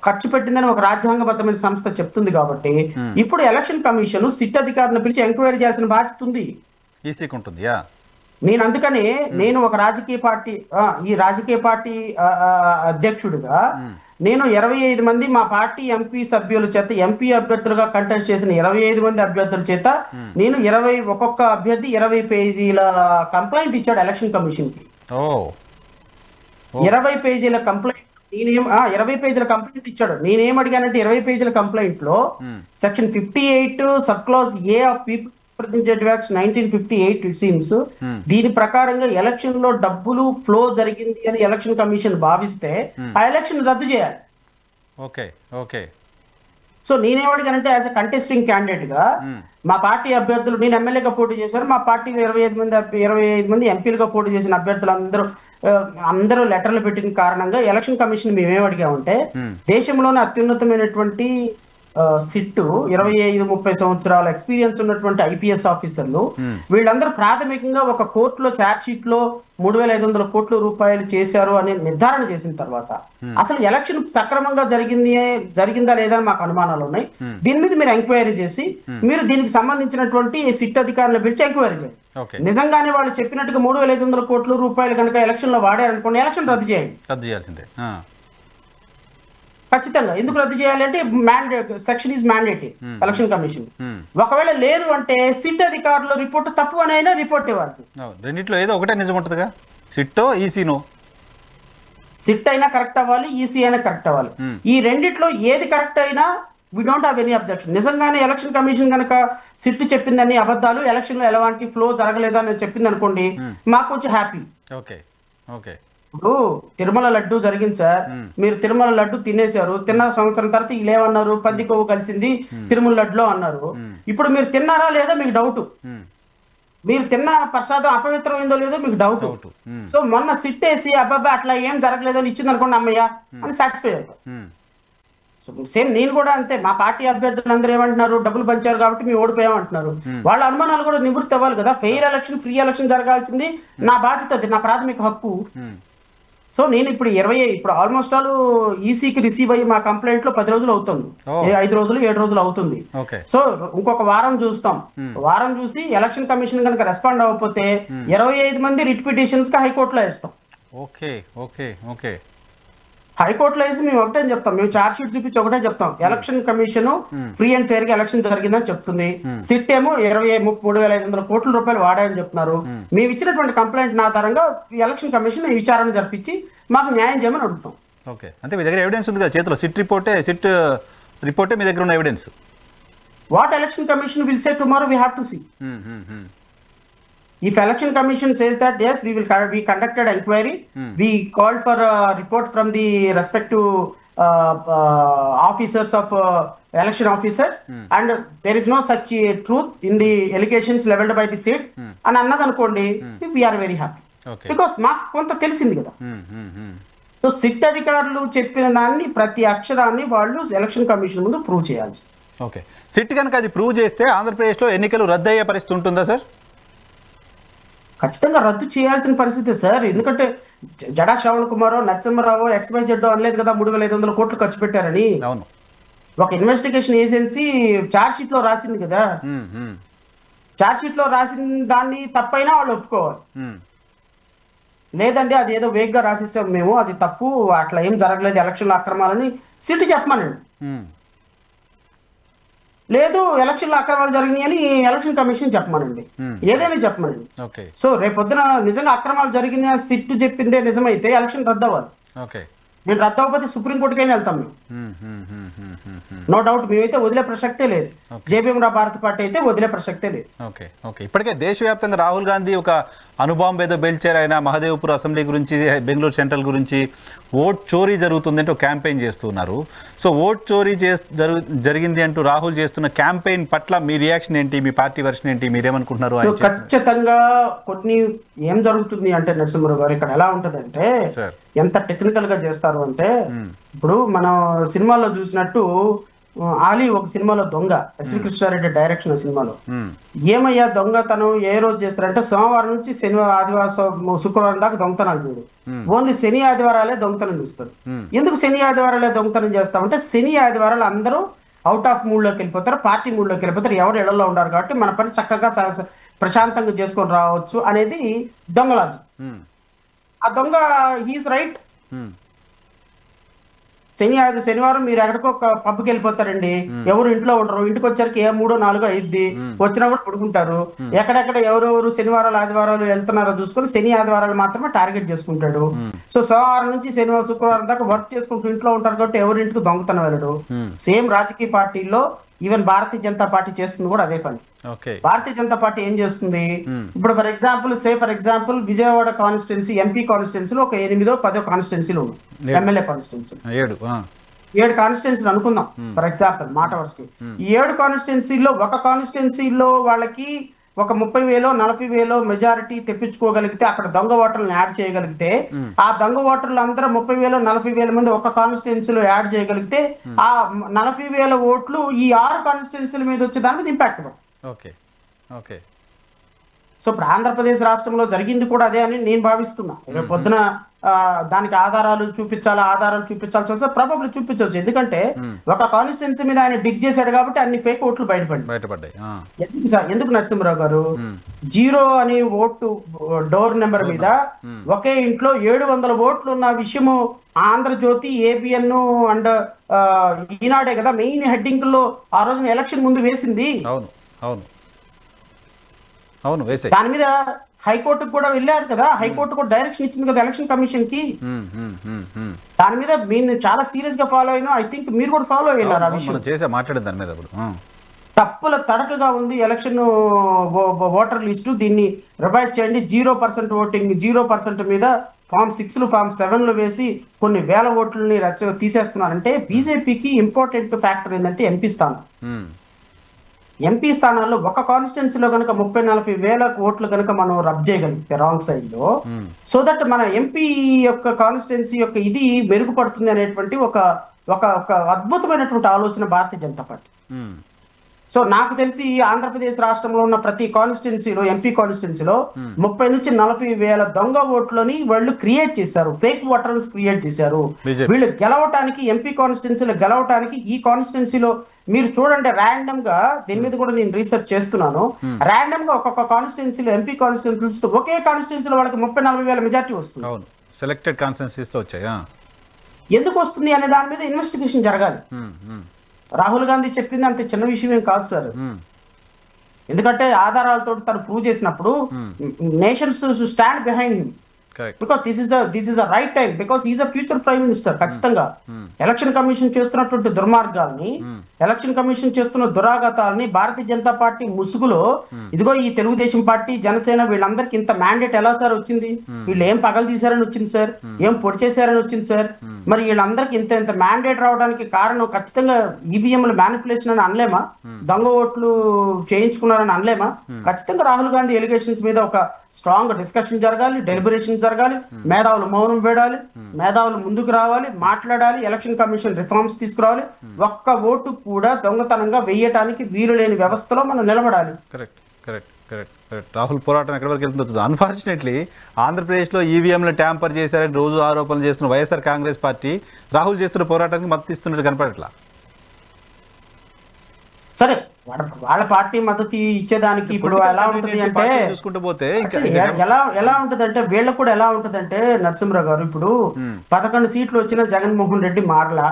ఖర్చు పెట్టిందని ఒక రాజ్యాంగబద్ధమైన సంస్థ చెప్తుంది కాబట్టి ఇప్పుడు ఎలక్షన్ కమిషన్ సిట్ అధికారులను పిలిచి ఎంక్వైరీ చేయాల్సిన బాధ్యత ఉంది. నేను అందుకనే నేను ఒక రాజకీయ పార్టీ అధ్యక్షుడిగా నేను 25 మంది మా పార్టీ ఎంపీ సభ్యుల చేత ఎంపీ అభ్యర్థులుగా కంటెస్ట్ చేసిన 25 మంది అభ్యర్థుల చేత నేను ఒక్కొక్క అభ్యర్థి 20 పేజీల కంప్లైంట్ ఇచ్చాడు ఎలక్షన్ కమిషన్ కి. 20 పేజీల కంప్లైంట్ 20 పేజీల కంప్లైంట్ ఇచ్చాడు. నేనేం అడిగానంటే 20 పేజీల కంప్లైంట్ లో section 58 sub clause A of people representative act 1958 it seems, దీని ప్రకారంగా ఎలక్షన్ లో డబ్బులు ఫ్లో జరిగింది అని ఎలక్షన్ కమిషన్ భావిస్తే ఆ ఎలక్షన్ రద్దు చేయాలి. సో నేనేమడిగానంటే యాజ్ అ కంటెస్టింగ్ క్యాండిడేట్ గా మా పార్టీ అభ్యర్థులు, నేను ఎమ్మెల్యేగా పోటీ చేశారు, మా పార్టీలో 25 మంది ఎంపీలుగా పోటీ చేసిన అభ్యర్థులు అందరూ లెటర్లు పెట్టిన కారణంగా ఎలక్షన్ కమిషన్ మేమేమడిగామంటే, దేశంలోనే అత్యున్నతమైనటువంటి సిట్టు 25-30 సంవత్సరాల ఎక్స్పీరియన్స్ ఉన్నటువంటి ఐపీఎస్ ఆఫీసర్లు వీళ్ళందరూ ప్రాథమికంగా ఒక కోర్టులో ఛార్జ్ షీట్ లో 3,500 కోట్ల రూపాయలు చేశారు అని నిర్ధారణ చేసిన తర్వాత అసలు ఎలక్షన్ సక్రమంగా జరిగిందా లేదా అని మాకు అనుమానాలు ఉన్నాయి. దీని మీద మీరు ఎంక్వైరీ చేసి మీరు దీనికి సంబంధించినటువంటి సిట్ అధికారులు పిలిచి ఎంక్వైరీ చేయండి. నిజంగానే వాళ్ళు చెప్పినట్టుగా 3,500 కోట్ల రూపాయలు కనుక ఎలక్షన్ లో వాడారనుకోండి, ఎలక్షన్ రద్దు చేయాల్సిందే ఖచ్చితంగా. ఎందుకు రద్దు చేయాలి అంటే section is mandatory election commission. ఒకవేళ లేదు అంటే సిట్ అధికారుల రిపోర్ట్ తప్పు అని అయినా రిపోర్ట్ ఇవ్వాలి. రెండిట్లో ఏదో ఒకటే నిజం ఉంటుందిగా, సిట్ అయినా కరెక్ట్ అవ్వాలి, ఈసీ అయినా కరెక్ట్ అవ్వాలి. ఈ రెండిట్లో ఏది కరెక్ట్ అయినా we don't have any objection. నిజంగానే ఎలక్షన్ కమిషన్ కనుక సిట్ చెప్పిందని అబద్ధాలు, ఎలక్షన్ లో ఎలాంటి ఫ్లో జరగలేదని చెప్పింది అనుకోండి, మాకు కొంచెం హ్యాపీ. ఇప్పుడు తిరుమల లడ్డు జరిగింది సార్, మీరు తిరుమల లడ్డు తినేశారు, తిన్న సంవత్సరం తర్వాత వీళ్ళేమన్నారు, పంది కొవ్వు కలిసింది తిరుమల లడ్డులో అన్నారు. ఇప్పుడు మీరు తిన్నారా లేదా మీకు డౌట్, మీరు తిన్న ప్రసాదం అపవిత్రమైందో లేదో మీకు డౌట్. సో మొన్న సిట్ వేసి అబ్బాబా అట్లా ఏం జరగలేదని ఇచ్చింది అనుకోండి అమ్మయ్య అని సాటిస్ఫై అవుతాం. సో సేమ్ నేను కూడా అంతే, మా పార్టీ అభ్యర్థులు అందరూ ఏమంటున్నారు, డబ్బులు పంచారు కాబట్టి మేము ఓడిపోయామంటున్నారు. వాళ్ళ అనుమానాలు కూడా నివృత్తి అవ్వాలి కదా. ఫెయిర్ ఎలక్షన్, ఫ్రీ ఎలక్షన్ జరగాల్సింది నా బాధ్యత, అది నా ప్రాథమిక హక్కు. సో నేను ఇప్పుడు ఆల్మోస్ట్ ఆల్ ఈసీకి రిసీవ్ అయ్యి మా కంప్లైంట్ లో 10 రోజులు అవుతుంది, 5 రోజులు 7 రోజులు అవుతుంది. సో ఇంకొక వారం చూస్తాం. వారం చూసి ఎలక్షన్ కమిషన్ కనుక రెస్పాండ్ అవ్వకపోతే 25 మంది రిట్ పిటిషన్స్ కి హైకోర్టులో వేస్తాం. హైకోర్టులో వేసి మేము ఒకటే చెప్తాం, మేము ఛార్జ్ షీట్ చూపించి ఒకటే చెప్తాం, election commission free and fair గా ఎలక్షన్ జరిగిందని చెప్తుంది, సిట్ ఏమో 3,500 కోట్ల రూపాయలు వాడాయని చెప్తున్నారు. మేము ఇచ్చినటువంటి కంప్లైంట్ ఆధారంగా ఎలక్షన్ కమిషన్ విచారణ జరిపించి మాకు న్యాయం చేయమని అడుగుతాం. అంటే మీ దగ్గర ఎవిడెన్స్ ఉంది కదా చేతిలో, సిట్ రిపోర్టే మీ దగ్గర ఉన్న evidence. What election commission will say tomorrow we have to see. If election commission says that yes, we conducted inquiry, we called for a report from the respective officers of election officers, and there is no such truth in the allegations leveled by the state, and annadu anukondi, we are very happy. Because మాకు కొంత తెలిసింది కదా. So SIT అధికారులు చెప్పిన దాన్ని ప్రతి అక్షరాన్ని వాళ్ళు ఎలక్షన్ కమిషన్ ముందు ప్రూవ్ చేయాల్సి. సిట్ కనుక అది ప్రూవ్ చేస్తే ఆంధ్రప్రదేశ్లో ఎన్నికలు రద్దు అయ్యే పరిస్థితి ఉంటుందా సార్? ఖచ్చితంగా రద్దు చేయాల్సిన పరిస్థితి సార్. ఎందుకంటే జడా శ్రవణ్ కుమారో నరసింహారావు XYZ అనలేదు కదా 3,500 కోట్లు ఖర్చు పెట్టారని. ఒక ఇన్వెస్టిగేషన్ ఏజెన్సీ ఛార్జ్ షీట్ లో రాసింది కదా. ఛార్జ్ షీట్ లో రాసిన దాన్ని తప్పైనా వాళ్ళు ఒప్పుకోవాలి. లేదండి అది ఏదో వేగ్గా రాసిస్తాం మేము, అది తప్పు, అట్లా ఏం జరగలేదు ఎలక్షన్ల అక్రమాలని సిట్ చెప్పమనండి. లేదు ఎలక్షన్ల అక్రమాలు జరిగినాయి అని ఎలక్షన్ కమిషన్ చెప్పమనండి, ఏదైనా చెప్పమనండి. సో రేపొద్దున నిజంగా అక్రమాలు జరిగిన సిట్ చెప్పిందే నిజమైతే ఎలక్షన్ రద్దు అవ్వాలి. నేను రద్దు అవ్వకపోతే సుప్రీంకోర్టుకైనా వెళ్తాం మేము, నో డౌట్. మేమైతే వదిలే ప్రసక్తే లేదు. జేబీఎం భారత పార్టీ అయితే వదిలే ప్రసక్తే లేదు. ఇప్పటికే దేశవ్యాప్తంగా రాహుల్ గాంధీ ఒక అనుబాంబ్ ఏదో బెల్చారు. ఆయన మహదేవ్పూర్ అసెంబ్లీ గురించి, బెంగళూరు సెంట్రల్ గురించి ఓట్ చోరీ జరుగుతుందంటే ఒక క్యాంపెయిన్ చేస్తున్నారు. సో ఓట్ చోరీ జరిగింది అంటూ రాహుల్ చేస్తున్న క్యాంపెయిన్ పట్ల మీ రియాక్షన్ ఏంటి, మీ పార్టీ వర్షన్ ఏంటి, మీరేమనుకుంటున్నారు? ఖచ్చితంగా కొన్ని ఏం జరుగుతుంది అంటే నరసింహారావు గారు, ఇక్కడ ఎలా ఉంటదంటే ఎంత టెక్నికల్ గా చేస్తారు అంటే, ఇప్పుడు మనం సినిమాలో చూసినట్టు ఆలీ ఒక సినిమాలో దొంగ, ఎస్వి కృష్ణారెడ్డి డైరెక్షన్ సినిమాలో ఏమయ్యా దొంగతనం ఏ రోజు చేస్తారంటే సోమవారం నుంచి ఆదివారం శుక్రవారం దాకా దొంగతనాలు చూడు, ఓన్లీ శని ఆదివారాలే దొంగతనం చూస్తారు. ఎందుకు శని ఆదివారాలే దొంగతనం చేస్తామంటే శని ఆదివారాలు అందరూ అవుట్ ఆఫ్ మూడ్ లోకి వెళ్ళిపోతారు, పార్టీ మూడ్ లోకి వెళ్ళిపోతారు, ఎవరు ఇళ్లలో ఉంటారు కాబట్టి మన పని చక్కగా ప్రశాంతంగా చేసుకొని రావచ్చు అనేది దొంగలాజు. ఆ దొంగ హీస్ రైట్. శనివారం మీరు ఎక్కడికో పబ్కి వెళ్ళిపోతారండి, ఎవరు ఇంట్లో ఉండరు, ఇంటికి వచ్చరికి 3, 4 అయిద్ది, వచ్చినా కూడా పడుకుంటారు. ఎక్కడెక్కడ ఎవరెవరు శనివారాలు ఆదివారాలు వెళ్తున్నారో చూసుకొని శని ఆదివారాలు మాత్రమే టార్గెట్ చేసుకుంటాడు. సో సోమవారం నుంచి శనివారం శుక్రవారం దాకా వర్క్ చేసుకుంటూ ఇంట్లో ఉంటారు కాబట్టి ఎవరి ఇంటికి దొంగతనం వెళ్ళడు. సేమ్ రాజకీయ పార్టీల్లో ఈవెన్ భారతీయ జనతా పార్టీ చేస్తుంది కూడా అదే పని. భారతీయ జనతా పార్టీ ఏం చేస్తుంది, ఇప్పుడు for example Vijayawada constituency MP కాన్స్టిట్యున్సీలో ఒక 8-10 కాన్స్టిట్యున్సీలు ఉన్నాయి, ఎమ్మెల్యే కాన్స్టిట్యున్సీ 7 కాన్స్టిట్యున్సీలు అనుకుందాం ఫర్ ఎగ్జాంపుల్ మాట వరుసకి. ఈ 7 కాన్స్టిట్యున్సీల్లో ఒక కాన్స్టిట్యున్సీలో వాళ్ళకి ఒక 30,000 40,000 మెజారిటీ తెప్పించుకోగలిగితే, అక్కడ దొంగ ఓటర్లను యాడ్ చేయగలిగితే, ఆ దొంగ ఓటర్లు అందరూ 30,000 40,000 మంది ఒక కాన్స్టిట్యున్సీలో యాడ్ చేయగలిగితే ఆ 40,000 ఓట్లు ఈ 6 కాన్స్టిట్యున్సీల మీద వచ్చే దాని మీద ఇంపాక్ట్ పడుతుంది. సో ఇప్పుడు ఆంధ్రప్రదేశ్ రాష్ట్రంలో జరిగింది కూడా అదే అని నేను భావిస్తున్నా. రేపు పొద్దున దానికి ఆధారాలు చూపించాల్సి వస్తే ప్రాబబ్లీ చూపించవచ్చు. ఎందుకంటే ఒక కాన్స్టిట్యున్సీ మీద ఆయన డిగ్ చేశాడు కాబట్టి అన్ని ఫేక్ ఓట్లు బయటపడ్డాయి. ఎందుకు నరసింహారావు గారు 0 అని ఓటు డోర్ నెంబర్ మీద ఒకే ఇంట్లో 700 ఓట్లు ఉన్న విషయము ఆంధ్రజ్యోతి, ఏబిఎన్ అండ్ ఈనాడే కదా మెయిన్ హెడ్డింగ్ లో ఆ రోజున ఎలక్షన్ ముందు వేసింది. దాని మీద హైకోర్టుకు కూడా వెళ్ళారు కదా, హైకోర్టు కూడా డైరెక్షన్ ఇచ్చింది కదా ఎలక్షన్ కమిషన్ కి. దాని మీద మీరు చాలా సీరియస్ గా ఫాలో అయినా, ఐ థింక్ మీరు కూడా ఫాలో అయ్యారు ఆ విషయం. తప్పుల తడకగా ఉంది ఎలక్షన్ ఓటర్ లిస్టు, దీన్ని రివైజ్ చేయండి. 0% ఓటింగ్ 0% మీద ఫామ్ 6లు ఫామ్ 7లు వేసి కొన్ని వేల ఓట్లని తీసేస్తున్నారంటే బీజేపీకి ఇంపార్టెంట్ ఫ్యాక్టర్ ఏంటంటే ఎంపీ స్థానాల్లో ఒక కాన్స్టిట్యున్సీలో కనుక 30-40 వేల ఓట్లు కనుక మనం రబ్ చేయగలిగితే రాంగ్ సైడ్ లో, సో దట్ మన ఎంపీ యొక్క కాన్స్టిట్యున్సీ యొక్క ఇది మెరుగుపడుతుంది అనేటువంటి ఒక అద్భుతమైనటువంటి ఆలోచన భారతీయ జనతా పార్టీ. సో నాకు తెలిసి ఆంధ్రప్రదేశ్ రాష్ట్రంలో ఉన్న ప్రతి కాన్స్టిట్యున్సీలో ఎంపీ కాన్స్టిట్యున్సీలో 30 నుంచి 40 వేల దొంగ ఓట్లని వాళ్ళు క్రియేట్ చేశారు, ఫేక్ ఓటర్స్ క్రియేట్ చేశారు. వీళ్ళు గెలవటానికి, ఎంపీ కాన్స్టిట్యున్సీలో గెలవటానికి ఈ కాన్స్టిట్యున్సీలో మీరు చూడండి ర్యాండమ్ గా, దీని మీద కూడా నేను రీసెర్చ్ చేస్తున్నాను, ర్యాండమ్ గా ఒక్కొక్క కాన్స్టిట్యున్సీలో ఎంపీ కాన్స్టిట్యున్సీలో ఒకే కాన్స్టిట్యున్సీలో వాళ్ళకి 30-40 వేల మెజార్టీ వస్తుంది. సెలెక్టెడ్ కాన్స్టిట్యున్సీస్ లో వచ్చాయి. ఎందుకు వస్తుంది అనే దాని మీద ఇన్వెస్టిగేషన్ జరగాలి. రాహుల్ గాంధీ చెప్పింది అంత చిన్న విషయం ఏం కాదు సార్. ఎందుకంటే ఆధారాలతో తను ప్రూవ్ చేసినప్పుడు nations stand behind him. Because this is a right time, because he is a future prime minister. ఖచ్చితంగా ఎలక్షన్ కమిషన్ చేస్తున్నటువంటి దుర్మార్గాల్ని, ఎలక్షన్ కమిషన్ చేస్తున్న దురాఘాతాలని భారతీయ జనతా పార్టీ ముసుగులో ఇదిగో ఈ తెలుగుదేశం పార్టీ, జనసేన వీళ్ళందరికీ ఇంత మ్యాండేట్ ఎలా సార్ వచ్చింది? వీళ్ళు ఏం పగలు తీశారని వచ్చింది సార్, ఏం పొడి చేశారని వచ్చింది సార్. మరి వీళ్ళందరికీ ఇంత మ్యాండేట్ రావడానికి కారణం ఖచ్చితంగా ఈవీఎంల మ్యానిపులేషన్ అని అనలేమా, దొంగ ఓట్లు చేయించుకున్నారని అనలేమా? ఖచ్చితంగా రాహుల్ గాంధీ ఎలిగేషన్స్ మీద ఒక స్ట్రాంగ్ డిస్కషన్ జరగాలి, డెలిబరేషన్ జరగాలి, మేధావులు మౌనం వేడాలి, మేధావులు ముందుకు రావాలి, మాట్లాడాలి, ఎలక్షన్ కమిషన్ రిఫార్మ్స్ తీసుకురావాలి. ఒక్క ఓటు కూడా దొంగతనంగా వెయ్యటానికి వీలు లేని వ్యవస్థలో మనం నిలబడాలి. Correct correct correct. రాహుల్ పోరాటం ఎక్కడి వరకు వెళ్తుందో. అన్ఫార్చునేట్లీ ఆంధ్రప్రదేశ్లో ఈవీఎంలు ట్యాంపర్ చేశారని రోజు ఆరోపణలు చేస్తున్న వైఎస్ఆర్ కాంగ్రెస్ పార్టీ రాహుల్ చేస్తున్న పోరాటానికి మద్దతు ఇస్తున్నట్టు కనపడట్లా. సరే, వాళ్ళ పార్టీ మద్దతు ఇచ్చేదానికి ఇప్పుడు ఎలా ఉంటుంది అంటే చూసుకుంటూ పోతే ఎలా ఉంటుంది అంటే వీళ్ళకు కూడా ఎలా ఉంటుంది అంటే నరసింహరావు గారు, ఇప్పుడు 11 సీట్లు వచ్చిన జగన్మోహన్ రెడ్డి మారలా,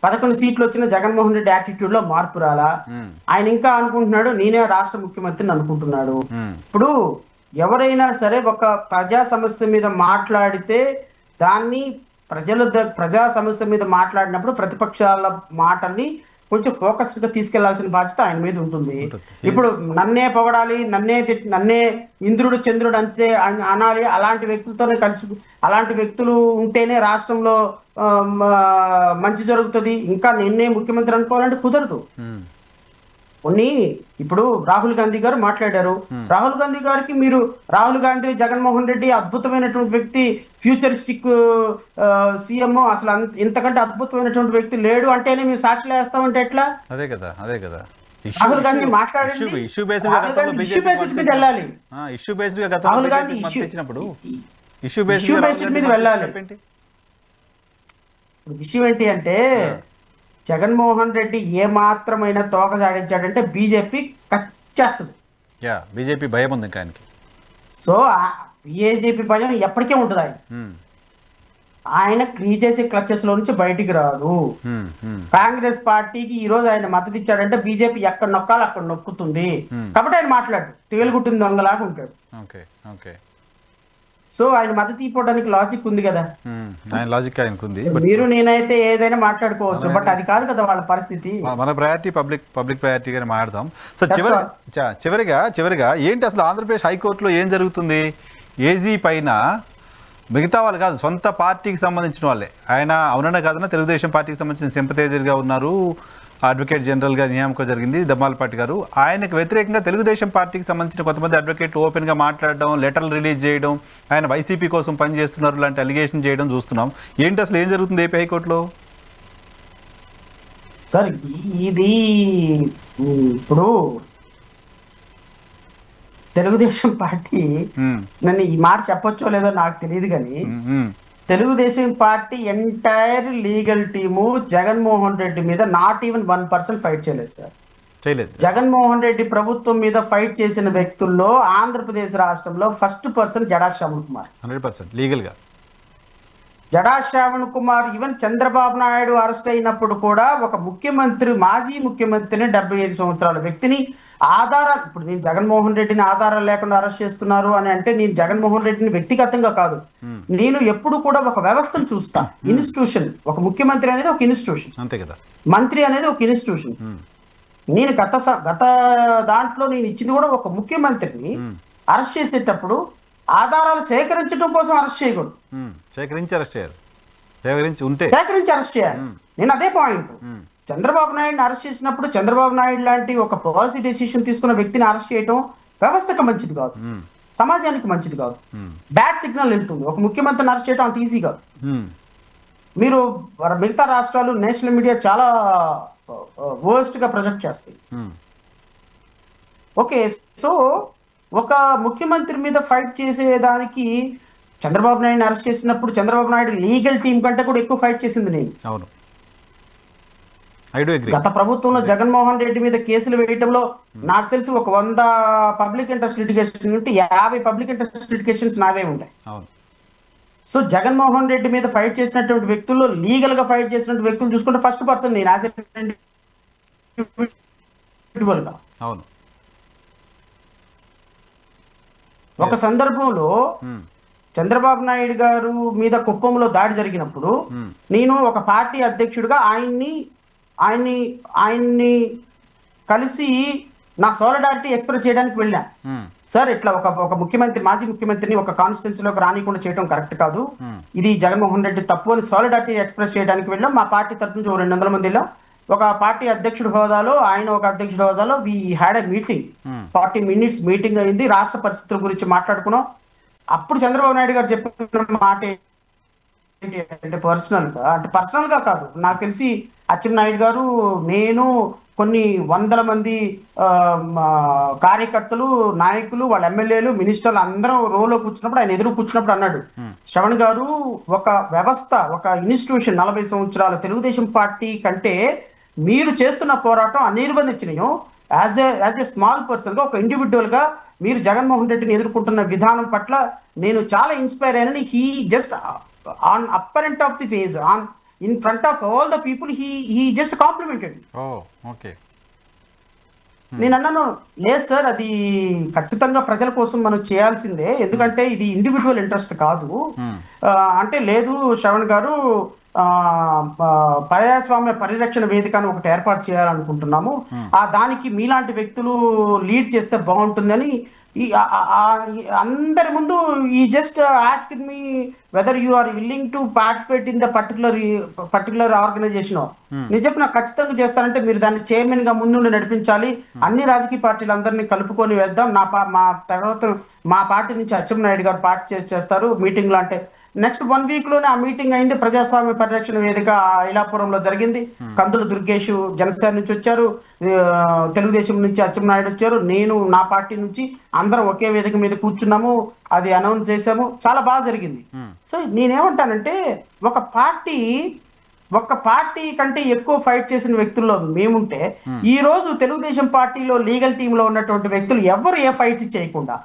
11 సీట్లు వచ్చిన జగన్మోహన్ రెడ్డి యాటిట్యూడ్ లో మార్పు రాలా. ఆయన ఇంకా అనుకుంటున్నాడు నేనే రాష్ట్ర ముఖ్యమంత్రిని అనుకుంటున్నాడు. ఇప్పుడు ఎవరైనా సరే ఒక ప్రజా సమస్య మీద మాట్లాడితే దాన్ని ప్రజా సమస్య మీద మాట్లాడినప్పుడు ప్రతిపక్షాల మాటల్ని కొంచెం ఫోకస్డ్ గా తీసుకెళ్లాల్సిన బాధ్యత ఆయన మీద ఉంటుంది. ఇప్పుడు నన్నే పొగడాలి, నన్నే ఇంద్రుడు చంద్రుడు అంతే అనాలి, అలాంటి వ్యక్తులతోనే అలాంటి వ్యక్తులు ఉంటేనే రాష్ట్రంలో మంచి జరుగుతుంది, ఇంకా నిన్నే ముఖ్యమంత్రి అనుకోవాలంటే కుదరదు. కొన్ని ఇప్పుడు రాహుల్ గాంధీ గారు మాట్లాడారు. రాహుల్ గాంధీ గారికి మీరు రాహుల్ గాంధీ జగన్మోహన్ రెడ్డి అద్భుతమైనటువంటి వ్యక్తి, ఫ్యూచరిస్టిక్ సీఎం, అసలు ఇంతకంటే అద్భుతమైనటువంటి వ్యక్తి లేడు అంటేనే మీరు సాక్షులు వేస్తామంటే ఎట్లా? అదే కదా అదే కదా రాహుల్ గాంధీ మాట్లాడింది ఇష్యూ బేస్డ్ మీద వెళ్ళాలి. రాహుల్ గాంధీ ఇష్యూ బేస్డ్ మీద వెళ్ళాలి. విషయం ఏంటి అంటే జగన్మోహన్ రెడ్డి ఏ మాత్రమైన తోక సాడించాడంటే బీజేపీ కట్ చేస్తుంది. బీజేపీ భయం ఉంది ఆయనకి. సో బీజేపీ భయం ఎప్పటికే ఉంటుంది. ఆయన చేసే క్లచెస్ లో నుంచి బయటికి రాదు. కాంగ్రెస్ పార్టీకి ఈ రోజు ఆయన మద్దతు ఇచ్చాడంటే బీజేపీ ఎక్కడ నొక్కాలో అక్కడ నొక్కుతుంది. కాబట్టి ఆయన మాట్లాడు తేలుగుట్టింది దొంగలాగా ఉంటాడు. సో ఆయన మద్దతు ఇవ్వడానికి లాజిక్ ఉంది కదా, మీరు నేనైతే ఏదైనా మాట్లాడుకోవచ్చు, బట్ అది కాదు కదా వాళ్ళ పరిస్థితి. మన ప్రయారిటీ పబ్లిక్ ప్రయారిటీగానే మాట్లాడదాం. సో చివరిగా ఏంటి అసలు ఆంధ్రప్రదేశ్ హైకోర్టులో ఏం జరుగుతుంది? ఏజీ పైన మిగతా వాళ్ళు కాదు, సొంత పార్టీకి సంబంధించిన వాళ్ళే, ఆయన అవునన్నా కాదన్నా తెలుగుదేశం పార్టీకి సంబంధించిన సింపథైజర్గా ఉన్నారు, అడ్వకేట్ జనరల్గా నియామకం జరిగింది దమ్మాలపాటి గారు. ఆయనకు వ్యతిరేకంగా తెలుగుదేశం పార్టీకి సంబంధించిన కొంతమంది అడ్వకేట్లు ఓపెన్గా మాట్లాడడం, లెటర్లు రిలీజ్ చేయడం, ఆయన వైసీపీ కోసం పనిచేస్తున్నారు లాంటి అలిగేషన్ చేయడం చూస్తున్నాం. ఏంటి అసలు ఏం జరుగుతుంది ఏపీ హైకోర్టులో? సార్ ఇది ఇప్పుడు తెలుగుదేశం పార్టీ, నన్ను ఈ మాట చెప్పొచ్చో లేదో నాకు తెలియదు కానీ Telugu Desam party entire legal team Jaganmohan Reddy మీద నాట్ ఈవెన్ 1% ఫైట్ చేయలేదు సార్. జగన్మోహన్ రెడ్డి ప్రభుత్వం మీద ఫైట్ చేసిన వ్యక్తుల్లో ఆంధ్రప్రదేశ్ రాష్ట్రంలో first person Jada Sravan Kumar, 100% legal గా. జడా శ్రావణ్ కుమార్ ఈవెన్ చంద్రబాబు నాయుడు అరెస్ట్ అయినప్పుడు కూడా ఒక ముఖ్యమంత్రి, మాజీ ముఖ్యమంత్రిని, 75 సంవత్సరాల వ్యక్తిని ఆధారాలు, ఇప్పుడు నేను జగన్మోహన్ రెడ్డిని ఆధారాలు లేకుండా అరెస్ట్ చేస్తున్నారు అని అంటే నేను జగన్మోహన్ రెడ్డిని వ్యక్తిగతంగా కాదు, నేను ఎప్పుడు కూడా ఒక వ్యవస్థను చూస్తా. ఇన్స్టిట్యూషన్, ఒక ముఖ్యమంత్రి అనేది ఒక ఇన్స్టిట్యూషన్, అంతే కదా, మంత్రి అనేది ఒక ఇన్స్టిట్యూషన్. నేను గత దాంట్లో నేను ఇచ్చింది కూడా ఒక ముఖ్యమంత్రిని అరెస్ట్ చేసేటప్పుడు ఆధారాలు సేకరించడం కోసం అరెస్ట్ చేయకూడదు, సేకరించి అరెస్ట్ చేయాలి. నేను అదే పాయింట్. చంద్రబాబు నాయుడుని అరెస్ట్ చేసినప్పుడు చంద్రబాబు నాయుడు లాంటి ఒక పాలసీ డెసిషన్ తీసుకున్న వ్యక్తిని అరెస్ట్ చేయడం వ్యవస్థకు మంచిది కాదు, సమాజానికి మంచిది కాదు, బ్యాడ్ సిగ్నల్ వెళ్తుంది. ఒక ముఖ్యమంత్రిని అరెస్ట్ చేయడం అంత ఈజీ కాదు. మీరు మిగతా రాష్ట్రాలు, నేషనల్ మీడియా చాలా వర్స్ట్ గా ప్రొజెక్ట్ చేస్తాయి. ఓకే, సో ఒక ముఖ్యమంత్రి మీద ఫైట్ చేసేదానికి చంద్రబాబు నాయుడుని అరెస్ట్ చేసినప్పుడు చంద్రబాబు నాయుడు లీగల్ టీం కంటే కూడా ఎక్కువ ఫైట్ చేసింది నేను. అవును, గత ప్రభుత్వంలో జగన్మోహన్ రెడ్డి మీద కేసులు వేయటంలో నాకు తెలిసి ఒక 100 పబ్లిక్ ఇంట్రెస్ట్ లిటిగేషన్ ఉంటే 50 పబ్లిక్ ఇంట్రెస్ట్ లిటిగేషన్స్ నావే ఉంటాయి. సో జగన్మోహన్ రెడ్డి మీద ఫైట్ చేసినటువంటి వ్యక్తుల్లో లీగల్ గా ఫైట్ చేసినటువంటి వ్యక్తులు చూసుకుంటే ఫస్ట్ పర్సన్ నేను యాజ్ గా. అవును, ఒక సందర్భంలో చంద్రబాబు నాయుడు గారు మీద కుప్పంలో దాడి జరిగినప్పుడు నేను ఒక పార్టీ అధ్యక్షుడిగా ఆయన్ని కలిసి నా సోలిడారిటీ ఎక్స్ప్రెస్ చేయడానికి వెళ్ళా. సార్ ఇట్లా ఒక ముఖ్యమంత్రి, మాజీ ముఖ్యమంత్రిని ఒక కాన్స్టిట్యున్సీలోకి రానికుండా చేయడం కరెక్ట్ కాదు, ఇది జగన్మోహన్ రెడ్డి తప్పు అని సోలిడారిటీ ఎక్స్ప్రెస్ చేయడానికి వెళ్ళాం. మా పార్టీ తరఫు నుంచి 200 మంది వెళ్ళాం. ఒక పార్టీ అధ్యక్షుడి హోదాలో, ఆయన ఒక అధ్యక్షుడి హోదాలో we had a meeting. 40 minutes meeting అయింది. రాష్ట్ర పరిస్థితుల గురించి మాట్లాడుకున్నాం. అప్పుడు చంద్రబాబు నాయుడు గారు చెప్పిన మాట అంటే పర్సనల్ గా కాదు, నాకు తెలిసి అచ్చెన్నాయుడు గారు, నేను, కొన్ని వందల మంది కార్యకర్తలు, నాయకులు, వాళ్ళ ఎమ్మెల్యేలు, మినిస్టర్లు అందరం రోలో కూర్చున్నప్పుడు, ఆయన ఎదురు కూర్చున్నప్పుడు అన్నాడు, శ్రవణ్ గారు, ఒక వ్యవస్థ, ఒక ఇన్స్టిట్యూషన్ 40 సంవత్సరాల తెలుగుదేశం పార్టీ కంటే మీరు చేస్తున్న పోరాటం అనిర్వచనీయం. యాజ్ ఏ స్మాల్ పర్సన్గా, ఒక ఇండివిజువల్గా మీరు జగన్మోహన్ రెడ్డిని ఎదుర్కొంటున్న విధానం పట్ల నేను చాలా ఇన్స్పైర్ అయ్యానని he just on apparent of the phase, on in front of all the people he just complimented. నేను అన్నాను, లేదు సార్, అది ఖచ్చితంగా ప్రజల కోసం మనం చేయాల్సిందే, ఎందుకంటే ఇది ఇండివిజువల్ ఇంట్రెస్ట్ కాదు. అంటే లేదు శ్రవణ్ గారు, ప్రజాస్వామ్య పరిరక్షణ వేదిక అని ఒకటి ఏర్పాటు చేయాలనుకుంటున్నాము, దానికి మీలాంటి వ్యక్తులు లీడ్ చేస్తే బాగుంటుందని అందరి ముందు ఈ just asked me whether you are willing to participate in the particular organisation. నేను చెప్పిన ఖచ్చితంగా చేస్తానంటే మీరు దాన్ని చైర్మన్ గా ముందుండి నడిపించాలి, అన్ని రాజకీయ పార్టీలందరినీ కలుపుకొని వెళ్దాం, మా తర్వాత మా పార్టీ నుంచి అచ్చెన్నాయుడు గారు పార్టిసిపేట్ చేస్తారు మీటింగ్లో. అంటే నెక్స్ట్ 1 వీక్ లోనే ఆ మీటింగ్ అయింది. ప్రజాస్వామ్య పరిరక్షణ వేదిక ఐలాపురంలో జరిగింది. కందుల దుర్గేష్ జనసేన నుంచి వచ్చారు, తెలుగుదేశం నుంచి అచ్చెన్నాయుడు వచ్చారు, నేను నా పార్టీ నుంచి అందరం ఒకే వేదిక మీద కూర్చున్నాము, అది అనౌన్స్ చేసాము, చాలా బాగా జరిగింది. సో నేనేమంటానంటే, ఒక పార్టీ కంటే ఎక్కువ ఫైట్ చేసిన వ్యక్తుల్లో మేముంటే, ఈ రోజు తెలుగుదేశం పార్టీలో లీగల్ టీమ్ లో ఉన్నటువంటి వ్యక్తులు ఎవరు ఏ ఫైట్ చేయకుండా,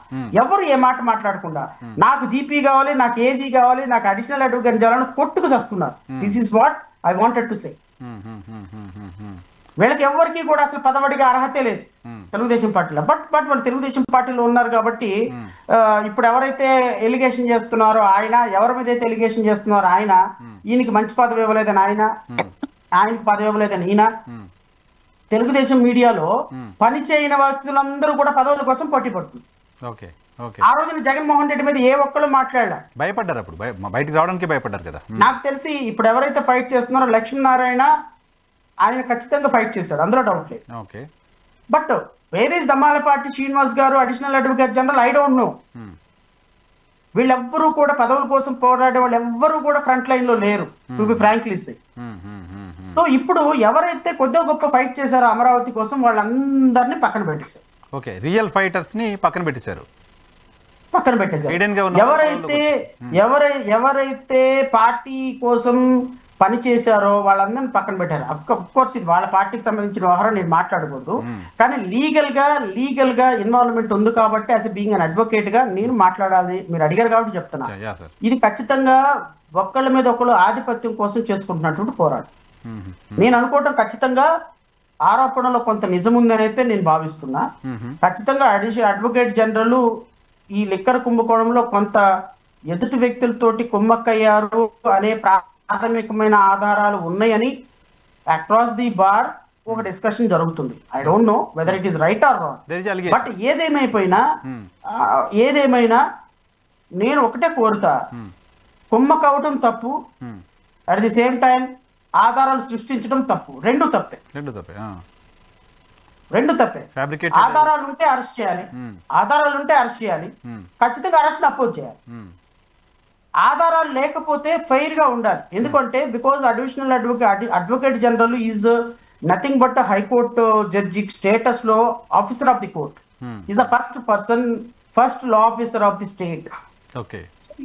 ఎవరు ఏ మాట మాట్లాడకుండా, నాకు జీపీ కావాలి, నాకు ఏజీ కావాలి, నాకు అడిషనల్ అడ్వకేట్ కావాలని కొట్టుకు వస్తున్నారు. This is what I wanted to say. వీళ్ళకి ఎవరికి కూడా అసలు పదవడిగా అర్హతే లేదు తెలుగుదేశం పార్టీలో. బట్ వాళ్ళు తెలుగుదేశం పార్టీలో ఉన్నారు కాబట్టి ఇప్పుడు ఎవరైతే ఎలిగేషన్ చేస్తున్నారో ఆయన, ఎవరి మీద అయితే ఎలిగేషన్ చేస్తున్నారో ఆయన, ఈయనకి మంచి పదవి ఇవ్వలేదని ఆయనకి పదవి ఇవ్వలేదని ఈయన, తెలుగుదేశం మీడియాలో పని చేయని వ్యక్తులందరూ కూడా పదవుల కోసం పోటీ పడుతుంది. ఆ రోజున జగన్మోహన్ రెడ్డి మీద ఏ ఒక్కళ్ళు మాట్లాడలే, భయపడ్డారు. అప్పుడు బయటికి రావడానికి భయపడ్డారు కదా. నాకు తెలిసి ఇప్పుడు ఎవరైతే ఫైట్ చేస్తున్నారో లక్ష్మీనారాయణ, ఆయన ఖచ్చితంగా ఫైట్ చేశాడు, అందులో డౌట్ లేదు. But where is Dammalapati Srinivas garu, additional advocate general, I don't know. వీళ్ళెవ్వరూ కూడా పదవుల కోసం పోరాడే వాళ్ళు ఎవ్వరూ కూడా ఫ్రంట్ లైన్ లో లేరు, to be frankly say. So ఇప్పుడు ఎవరైతే కొద్దిగా గొప్ప ఫైట్ చేశారో అమరావతి కోసం, వాళ్ళందరినీ పక్కన పెట్టేశారు. రియల్ ఫైటర్స్ ని పక్కన పెట్టేశారు. ఎవరైతే పార్టీ కోసం పని చేశారో వాళ్ళందరినీ పక్కన పెట్టారు. అఫ్కోర్స్ ఇది వాళ్ళ పార్టీకి సంబంధించిన వ్యవహారం, నేను మాట్లాడకూడదు. కానీ లీగల్ గా ఇన్వాల్వ్మెంట్ ఉంది కాబట్టి, యాజ్ బీయింగ్ అన్ అడ్వకేట్ గా నేను మాట్లాడాలి. మీరు అడిగారు కాబట్టి చెప్తున్నా. ఇది ఖచ్చితంగా ఒక్కళ్ళ మీద ఒకళ్ళు ఆధిపత్యం కోసం చేసుకుంటున్నటువంటి పోరాటం. నేను అనుకోవటం ఖచ్చితంగా ఆరోపణలో కొంత నిజం ఉందని అయితే నేను భావిస్తున్నా. ఖచ్చితంగా అడ్వకేట్ జనరల్ ఈ లిక్కర్ కుంభకోణంలో కొంత ఎదుటి వ్యక్తులతోటి కుమ్మక్కయ్యారు అనే ప్రాథమికమైన ఆధారాలు ఉన్నాయని అక్రాస్ ది బార్ ఒక డిస్కషన్ జరుగుతుంది. I don't know whether it is right are wrong. But ఏదేమైనా నేను ఒకటే కోరుతా, కుమ్మకవటం తప్పు, అట్ ది సేమ్ టైం ఆధారాలు సృష్టించడం తప్పు. రెండు తప్పే. ఆధారాలు ఉంటే అరెస్ట్ చేయాలి, ఖచ్చితంగా అరెస్ట్ అపోజ్ చేయాలి. ఆధారాలు లేకపోతే ఫెయిర్ గా ఉండాలి. ఎందుకంటే because additional advocate general is nothing but high court judge status లో officer of the court, is the first law officer of the state.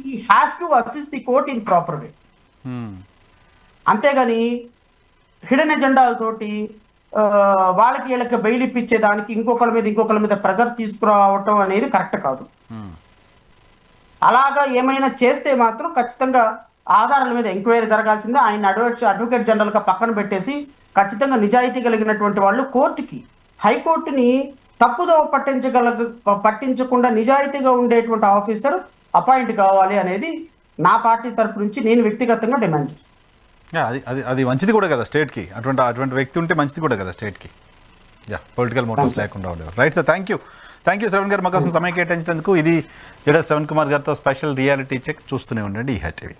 He has to assist the court in proper way. అంతేగాని hidden ఎజెండాలతోటి వాళ్ళకి వీళ్ళకి bail ఇప్పించేదానికి ఇంకొకళ్ళ మీద pressure తీసుకురావటం అనేది correct కాదు. అలాగా ఏమైనా చేస్తే మాత్రం ఖచ్చితంగా ఆధారాల మీద ఎంక్వైరీ జరగాల్సిందే. ఆయన అడ్వకేట్ జనరల్ గా పక్కన పెట్టేసి ఖచ్చితంగా నిజాయితీ కలిగినటువంటి వాళ్ళు హైకోర్టుని తప్పుదో పట్టించకుండా నిజాయితీగా ఉండేటువంటి ఆఫీసర్ అపాయింట్ కావాలి అనేది నా పార్టీ తరపు నుంచి నేను వ్యక్తిగతంగా డిమాండ్ చేస్తాను. అది మంచిది కూడా కదా స్టేట్కి, అటువంటి వ్యక్తి ఉంటే మంచిది కూడా కదా స్టేట్కి. పొలిటికల్ మోటివ్స్ లేకుండా ఉండేవారు. Right sir, thank you Shravan గారు, మాకోసం సమయం కేటాయించినందుకు. ఇది జడ శ్రవణ్ కుమార్ గారితో స్పెషల్ రియాలిటీ చెక్. చూస్తూనే ఉండండి ఈ టీవీ.